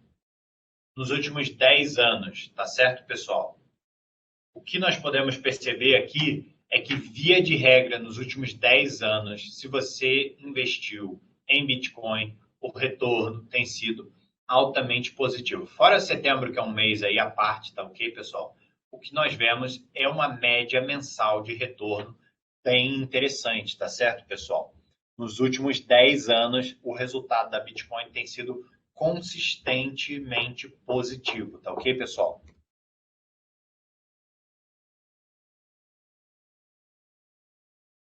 nos últimos 10 anos, tá certo, pessoal? O que nós podemos perceber aqui é que, via de regra, nos últimos 10 anos, se você investiu em Bitcoin, o retorno tem sido altamente positivo. Fora setembro, que é um mês aí à parte, tá ok, pessoal? O que nós vemos é uma média mensal de retorno bem interessante, tá certo, pessoal? Nos últimos 10 anos, o resultado da Bitcoin tem sido consistentemente positivo, tá ok, pessoal?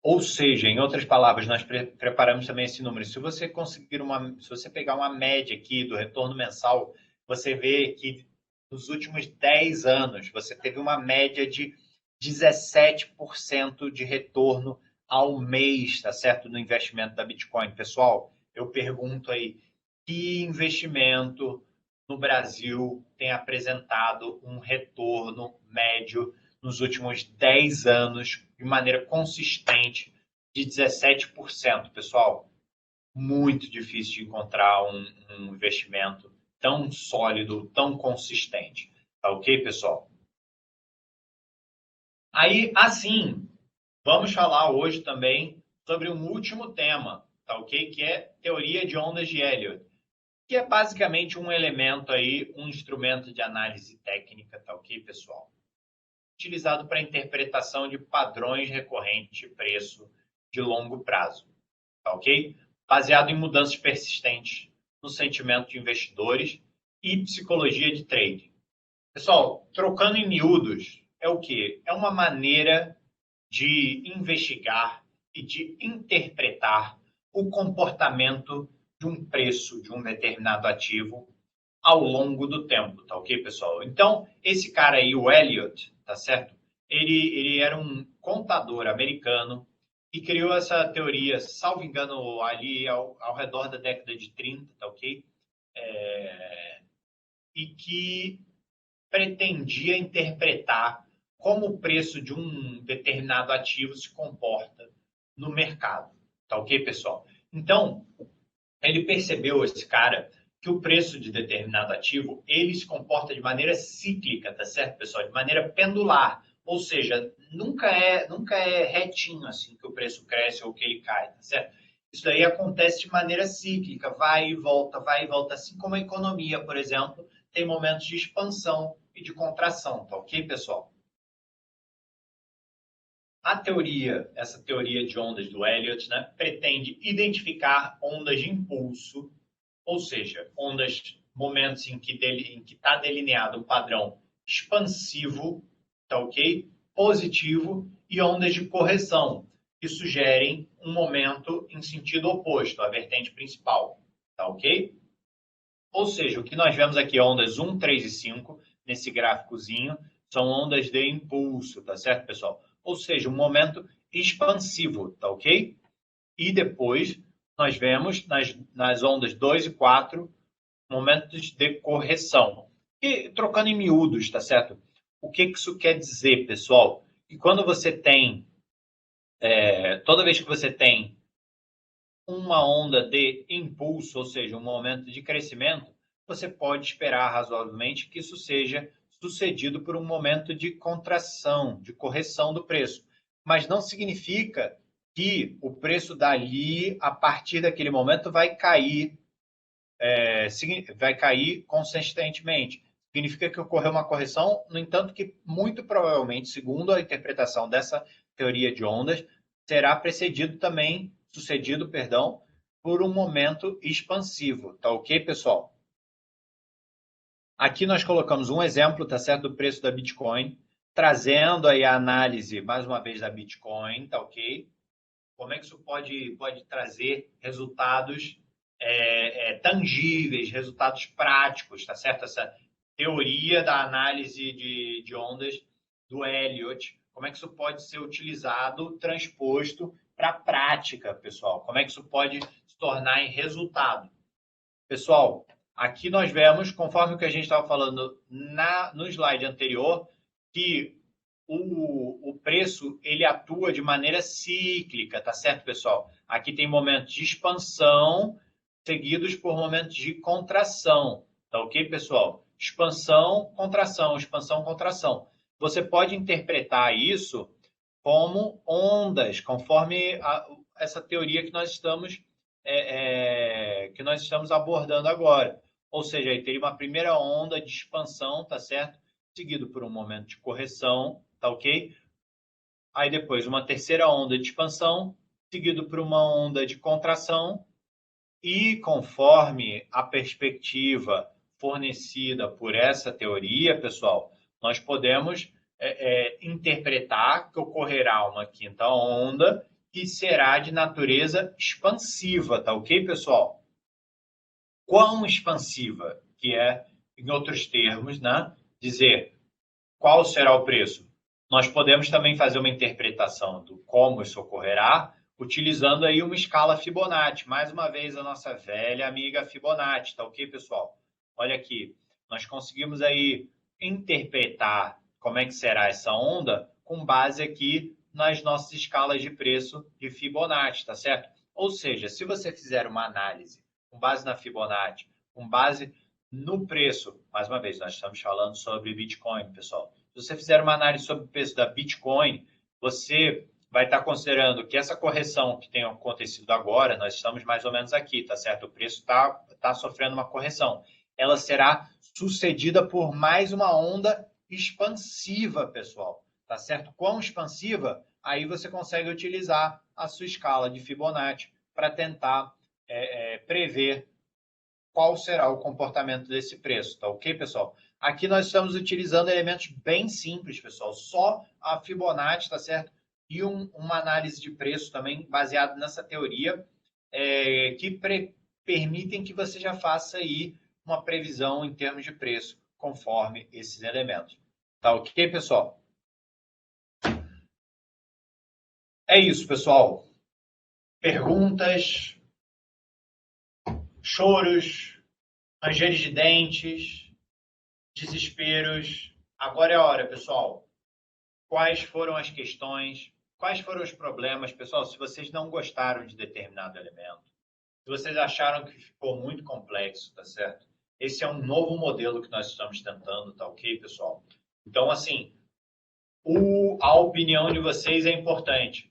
Ou seja, em outras palavras, nós preparamos também esse número. Se você se você pegar uma média aqui do retorno mensal, você vê que nos últimos 10 anos você teve uma média de 17% de retorno ao mês, tá certo? No investimento da Bitcoin. Pessoal, eu pergunto aí, que investimento no Brasil tem apresentado um retorno médio nos últimos 10 anos, de maneira consistente, de 17%, pessoal? Muito difícil de encontrar um investimento tão sólido, tão consistente. Tá ok, pessoal? Aí, assim, vamos falar hoje também sobre um último tema, tá ok? Que é teoria de ondas de Elliott, que é basicamente um elemento aí, um instrumento de análise técnica, tá ok, pessoal? Utilizado para interpretação de padrões recorrentes de preço de longo prazo, tá ok? Baseado em mudanças persistentes no sentimento de investidores e psicologia de trade. Pessoal, trocando em miúdos, é o quê? É uma maneira de investigar e de interpretar o comportamento de um preço de um determinado ativo ao longo do tempo, tá ok, pessoal? Então, esse cara aí, o Elliott, tá certo? Ele era um contador americano e criou essa teoria, salvo engano, ali ao redor da década de 30, tá ok? E que pretendia interpretar como o preço de um determinado ativo se comporta no mercado, tá ok, pessoal? Então, ele percebeu, esse cara, que o preço de determinado ativo, ele se comporta de maneira cíclica, tá certo, pessoal? De maneira pendular. Ou seja, nunca é retinho assim que o preço cresce ou que ele cai, tá certo? Isso daí acontece de maneira cíclica, vai e volta, assim como a economia, por exemplo, tem momentos de expansão e de contração, tá ok, pessoal? A teoria, essa teoria de ondas do Elliott, né, pretende identificar ondas de impulso, ou seja, ondas, momentos em que está delineado um padrão expansivo, tá ok? Positivo, e ondas de correção, que sugerem um momento em sentido oposto, a vertente principal, tá ok? Ou seja, o que nós vemos aqui, ondas 1, 3 e 5, nesse gráficozinho, são ondas de impulso, tá certo, pessoal? Ou seja, um momento expansivo, tá ok? E depois nós vemos nas ondas 2 e 4 momentos de correção. E trocando em miúdos, tá certo? O que isso quer dizer, pessoal? Que quando você tem, toda vez que você tem uma onda de impulso, ou seja, um momento de crescimento, você pode esperar razoavelmente que isso seja sucedido por um momento de contração, de correção do preço. Mas não significa que o preço dali, a partir daquele momento, vai cair consistentemente. Significa que ocorreu uma correção, no entanto, que muito provavelmente, segundo a interpretação dessa teoria de ondas, será sucedido, por um momento expansivo. Tá ok, pessoal? Aqui nós colocamos um exemplo, tá certo, do preço da Bitcoin, trazendo aí a análise, mais uma vez, da Bitcoin, tá ok? Como é que isso pode trazer resultados tangíveis, resultados práticos, tá certo? Essa teoria da análise de ondas do Elliott, como é que isso pode ser utilizado, transposto para a prática, pessoal? Como é que isso pode se tornar em resultado? Pessoal, aqui nós vemos, conforme o que a gente estava falando no slide anterior, que o preço ele atua de maneira cíclica, tá certo, pessoal? Aqui tem momentos de expansão seguidos por momentos de contração, tá ok, pessoal? Expansão, contração. Você pode interpretar isso como ondas, conforme essa teoria que nós estamos abordando agora. Ou seja, aí teria uma primeira onda de expansão, tá certo? Seguido por um momento de correção, tá ok? Aí depois uma terceira onda de expansão, seguido por uma onda de contração, e conforme a perspectiva fornecida por essa teoria, pessoal, nós podemos interpretar que ocorrerá uma quinta onda que será de natureza expansiva, tá ok, pessoal? Quão expansiva, que é, em outros termos, né, dizer qual será o preço. Nós podemos também fazer uma interpretação do como isso ocorrerá, utilizando aí uma escala Fibonacci. Mais uma vez, a nossa velha amiga Fibonacci, tá ok, pessoal? Olha aqui, nós conseguimos aí interpretar como é que será essa onda com base aqui nas nossas escalas de preço de Fibonacci, tá certo? Ou seja, se você fizer uma análise com base na Fibonacci, com base no preço, mais uma vez, nós estamos falando sobre Bitcoin, pessoal. Se você fizer uma análise sobre o preço da Bitcoin, você vai estar considerando que essa correção que tem acontecido agora, nós estamos mais ou menos aqui, tá certo? O preço está sofrendo uma correção. Ela será sucedida por mais uma onda expansiva, pessoal. Tá certo? Quão expansiva? Aí você consegue utilizar a sua escala de Fibonacci para tentar prever qual será o comportamento desse preço, tá ok, pessoal? Aqui nós estamos utilizando elementos bem simples, pessoal, só a Fibonacci, tá certo? E uma análise de preço também baseado nessa teoria, que permitem que você já faça aí uma previsão em termos de preço, conforme esses elementos. Tá ok, pessoal? É isso, pessoal. Perguntas, choros, rangeres de dentes, desesperos. Agora é a hora, pessoal. Quais foram as questões? Quais foram os problemas? Pessoal, se vocês não gostaram de determinado elemento, se vocês acharam que ficou muito complexo, tá certo? Esse é um novo modelo que nós estamos tentando, tá ok, pessoal? Então, assim, a opinião de vocês é importante.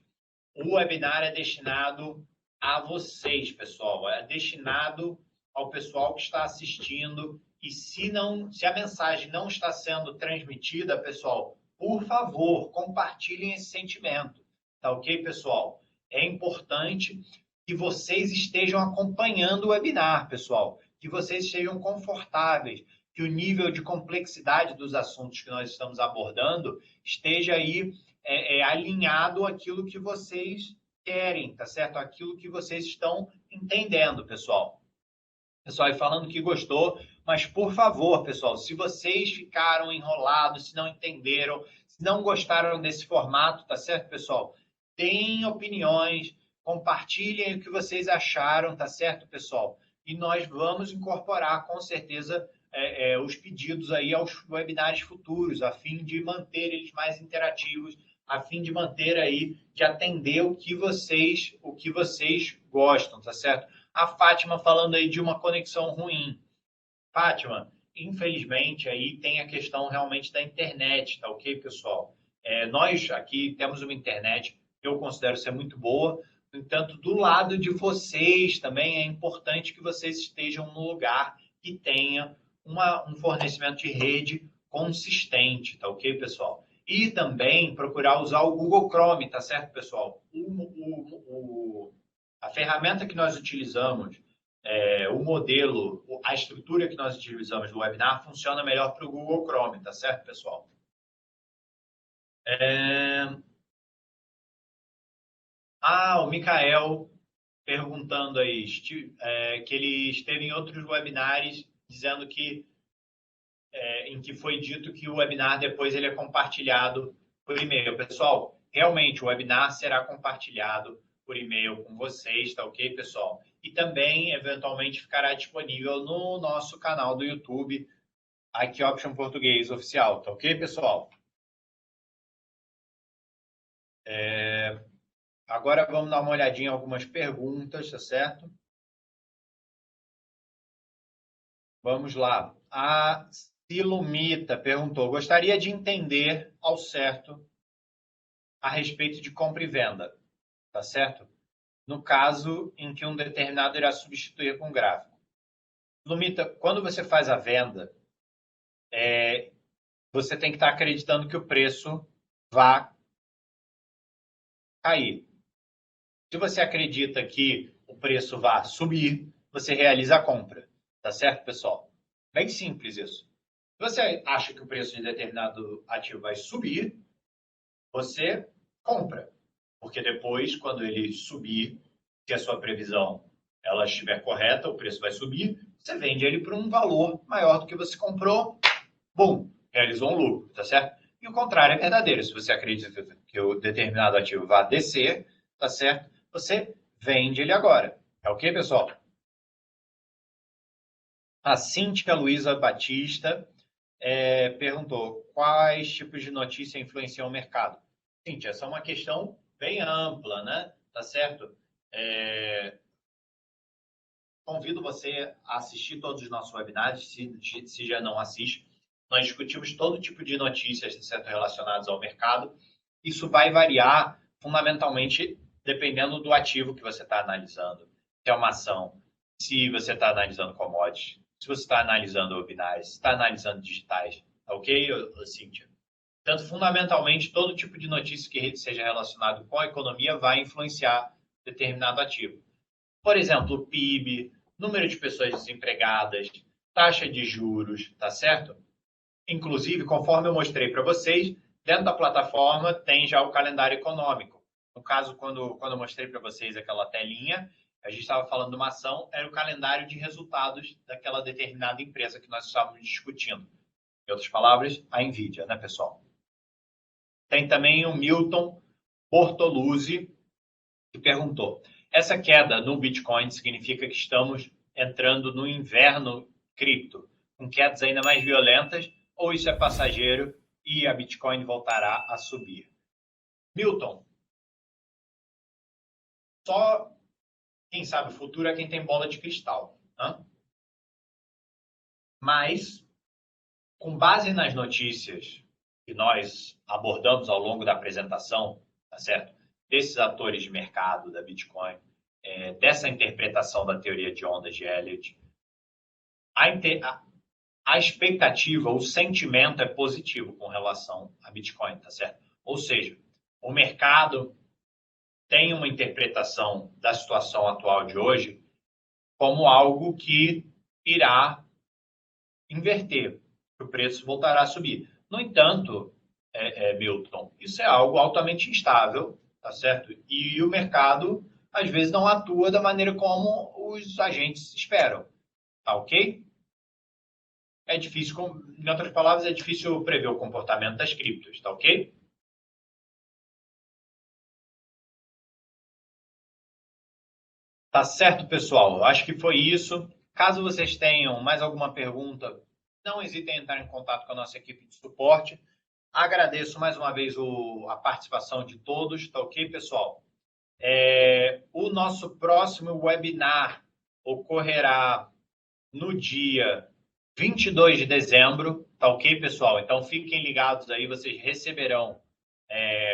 O webinar é destinado a vocês, pessoal. É destinado ao pessoal que está assistindo. E se a mensagem não está sendo transmitida, pessoal, por favor, compartilhem esse sentimento. Tá ok, pessoal? É importante que vocês estejam acompanhando o webinar, pessoal. Que vocês estejam confortáveis. Que o nível de complexidade dos assuntos que nós estamos abordando esteja aí alinhado àquilo que vocês querem, tá certo? Aquilo que vocês estão entendendo, pessoal. Pessoal, e falando que gostou, mas por favor, pessoal, se vocês ficaram enrolados, se não entenderam, se não gostaram desse formato, tá certo, pessoal? Deem opiniões, compartilhem o que vocês acharam, tá certo, pessoal? e nós vamos incorporar, com certeza, os pedidos aí aos webinários futuros, a fim de manter eles mais interativos, a fim de manter aí, de atender o que vocês gostam, tá certo? A Fátima falando aí de uma conexão ruim. Fátima, infelizmente, aí tem a questão realmente da internet, tá ok, pessoal? Nós aqui temos uma internet que eu considero ser muito boa, no entanto, do lado de vocês também é importante que vocês estejam no lugar que tenha um fornecimento de rede consistente, tá ok, pessoal? E também procurar usar o Google Chrome, tá certo, pessoal? A ferramenta que nós utilizamos, o modelo, a estrutura que nós utilizamos do webinar funciona melhor para o Google Chrome, tá certo, pessoal? O Mikael perguntando aí, que ele esteve em outros webinars dizendo que em que foi dito que o webinar depois ele é compartilhado por e-mail. Pessoal, realmente o webinar será compartilhado por e-mail com vocês, tá ok, pessoal? E também, eventualmente, ficará disponível no nosso canal do YouTube, IT Option Português Oficial, tá ok, pessoal? Agora vamos dar uma olhadinha em algumas perguntas, tá certo? Vamos lá. A Silumita perguntou: gostaria de entender ao certo a respeito de compra e venda, tá certo? No caso em que um determinado irá substituir com gráfico. Silumita, quando você faz a venda, você tem que estar acreditando que o preço vai cair. Se você acredita que o preço vai subir, você realiza a compra, tá certo, pessoal? Bem simples isso. Se você acha que o preço de determinado ativo vai subir, você compra. Porque depois, quando ele subir, se a sua previsão ela estiver correta, o preço vai subir, você vende ele por um valor maior do que você comprou, bum, realizou um lucro, tá certo? E o contrário é verdadeiro. Se você acredita que o determinado ativo vai descer, tá certo? Você vende ele agora. É ok, pessoal? A Cíntia Luiza Batista perguntou: quais tipos de notícia influenciam o mercado? Cíntia, essa é uma questão bem ampla, né? Tá certo? Convido você a assistir todos os nossos webinars, se já não assiste. Nós discutimos todo tipo de notícias, certo, relacionadas ao mercado. Isso vai variar fundamentalmente dependendo do ativo que você está analisando. Se é uma ação, se você está analisando commodities, se você está analisando webinários, se está analisando digitais. Tá ok, Cíntia? Portanto, fundamentalmente, todo tipo de notícia que seja relacionado com a economia vai influenciar determinado ativo. Por exemplo, o PIB, número de pessoas desempregadas, taxa de juros, tá certo? Inclusive, conforme eu mostrei para vocês, dentro da plataforma tem já o calendário econômico. No caso, quando eu mostrei para vocês aquela telinha, a gente estava falando de uma ação, era o calendário de resultados daquela determinada empresa que nós estávamos discutindo. Em outras palavras, a NVIDIA, né, pessoal? Tem também o Milton Portoluzzi, que perguntou: essa queda no Bitcoin significa que estamos entrando no inverno cripto, com quedas ainda mais violentas, ou isso é passageiro e a Bitcoin voltará a subir? Milton, só quem sabe o futuro é quem tem bola de cristal. Né? Mas, com base nas notícias que nós abordamos ao longo da apresentação, tá certo? Desses atores de mercado da Bitcoin, dessa interpretação da teoria de ondas de Elliott, a expectativa, o sentimento é positivo com relação a Bitcoin, tá certo? Ou seja, o mercado tem uma interpretação da situação atual de hoje como algo que irá inverter, que o preço voltará a subir. No entanto, Milton, isso é algo altamente instável, tá certo? E o mercado, às vezes, não atua da maneira como os agentes esperam, tá ok? É difícil, em outras palavras, é difícil prever o comportamento das criptos, tá ok? Tá certo, pessoal? Eu acho que foi isso. Caso vocês tenham mais alguma pergunta, não hesitem em entrar em contato com a nossa equipe de suporte. Agradeço mais uma vez a participação de todos, tá ok, pessoal? O nosso próximo webinar ocorrerá no dia 22 de dezembro, tá ok, pessoal? Então, fiquem ligados aí, vocês receberão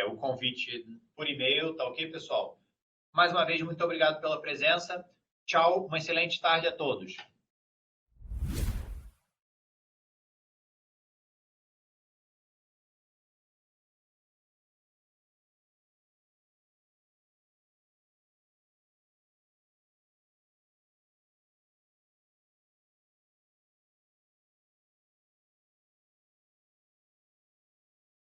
o convite por e-mail, tá ok, pessoal? Mais uma vez, muito obrigado pela presença. Tchau, uma excelente tarde a todos.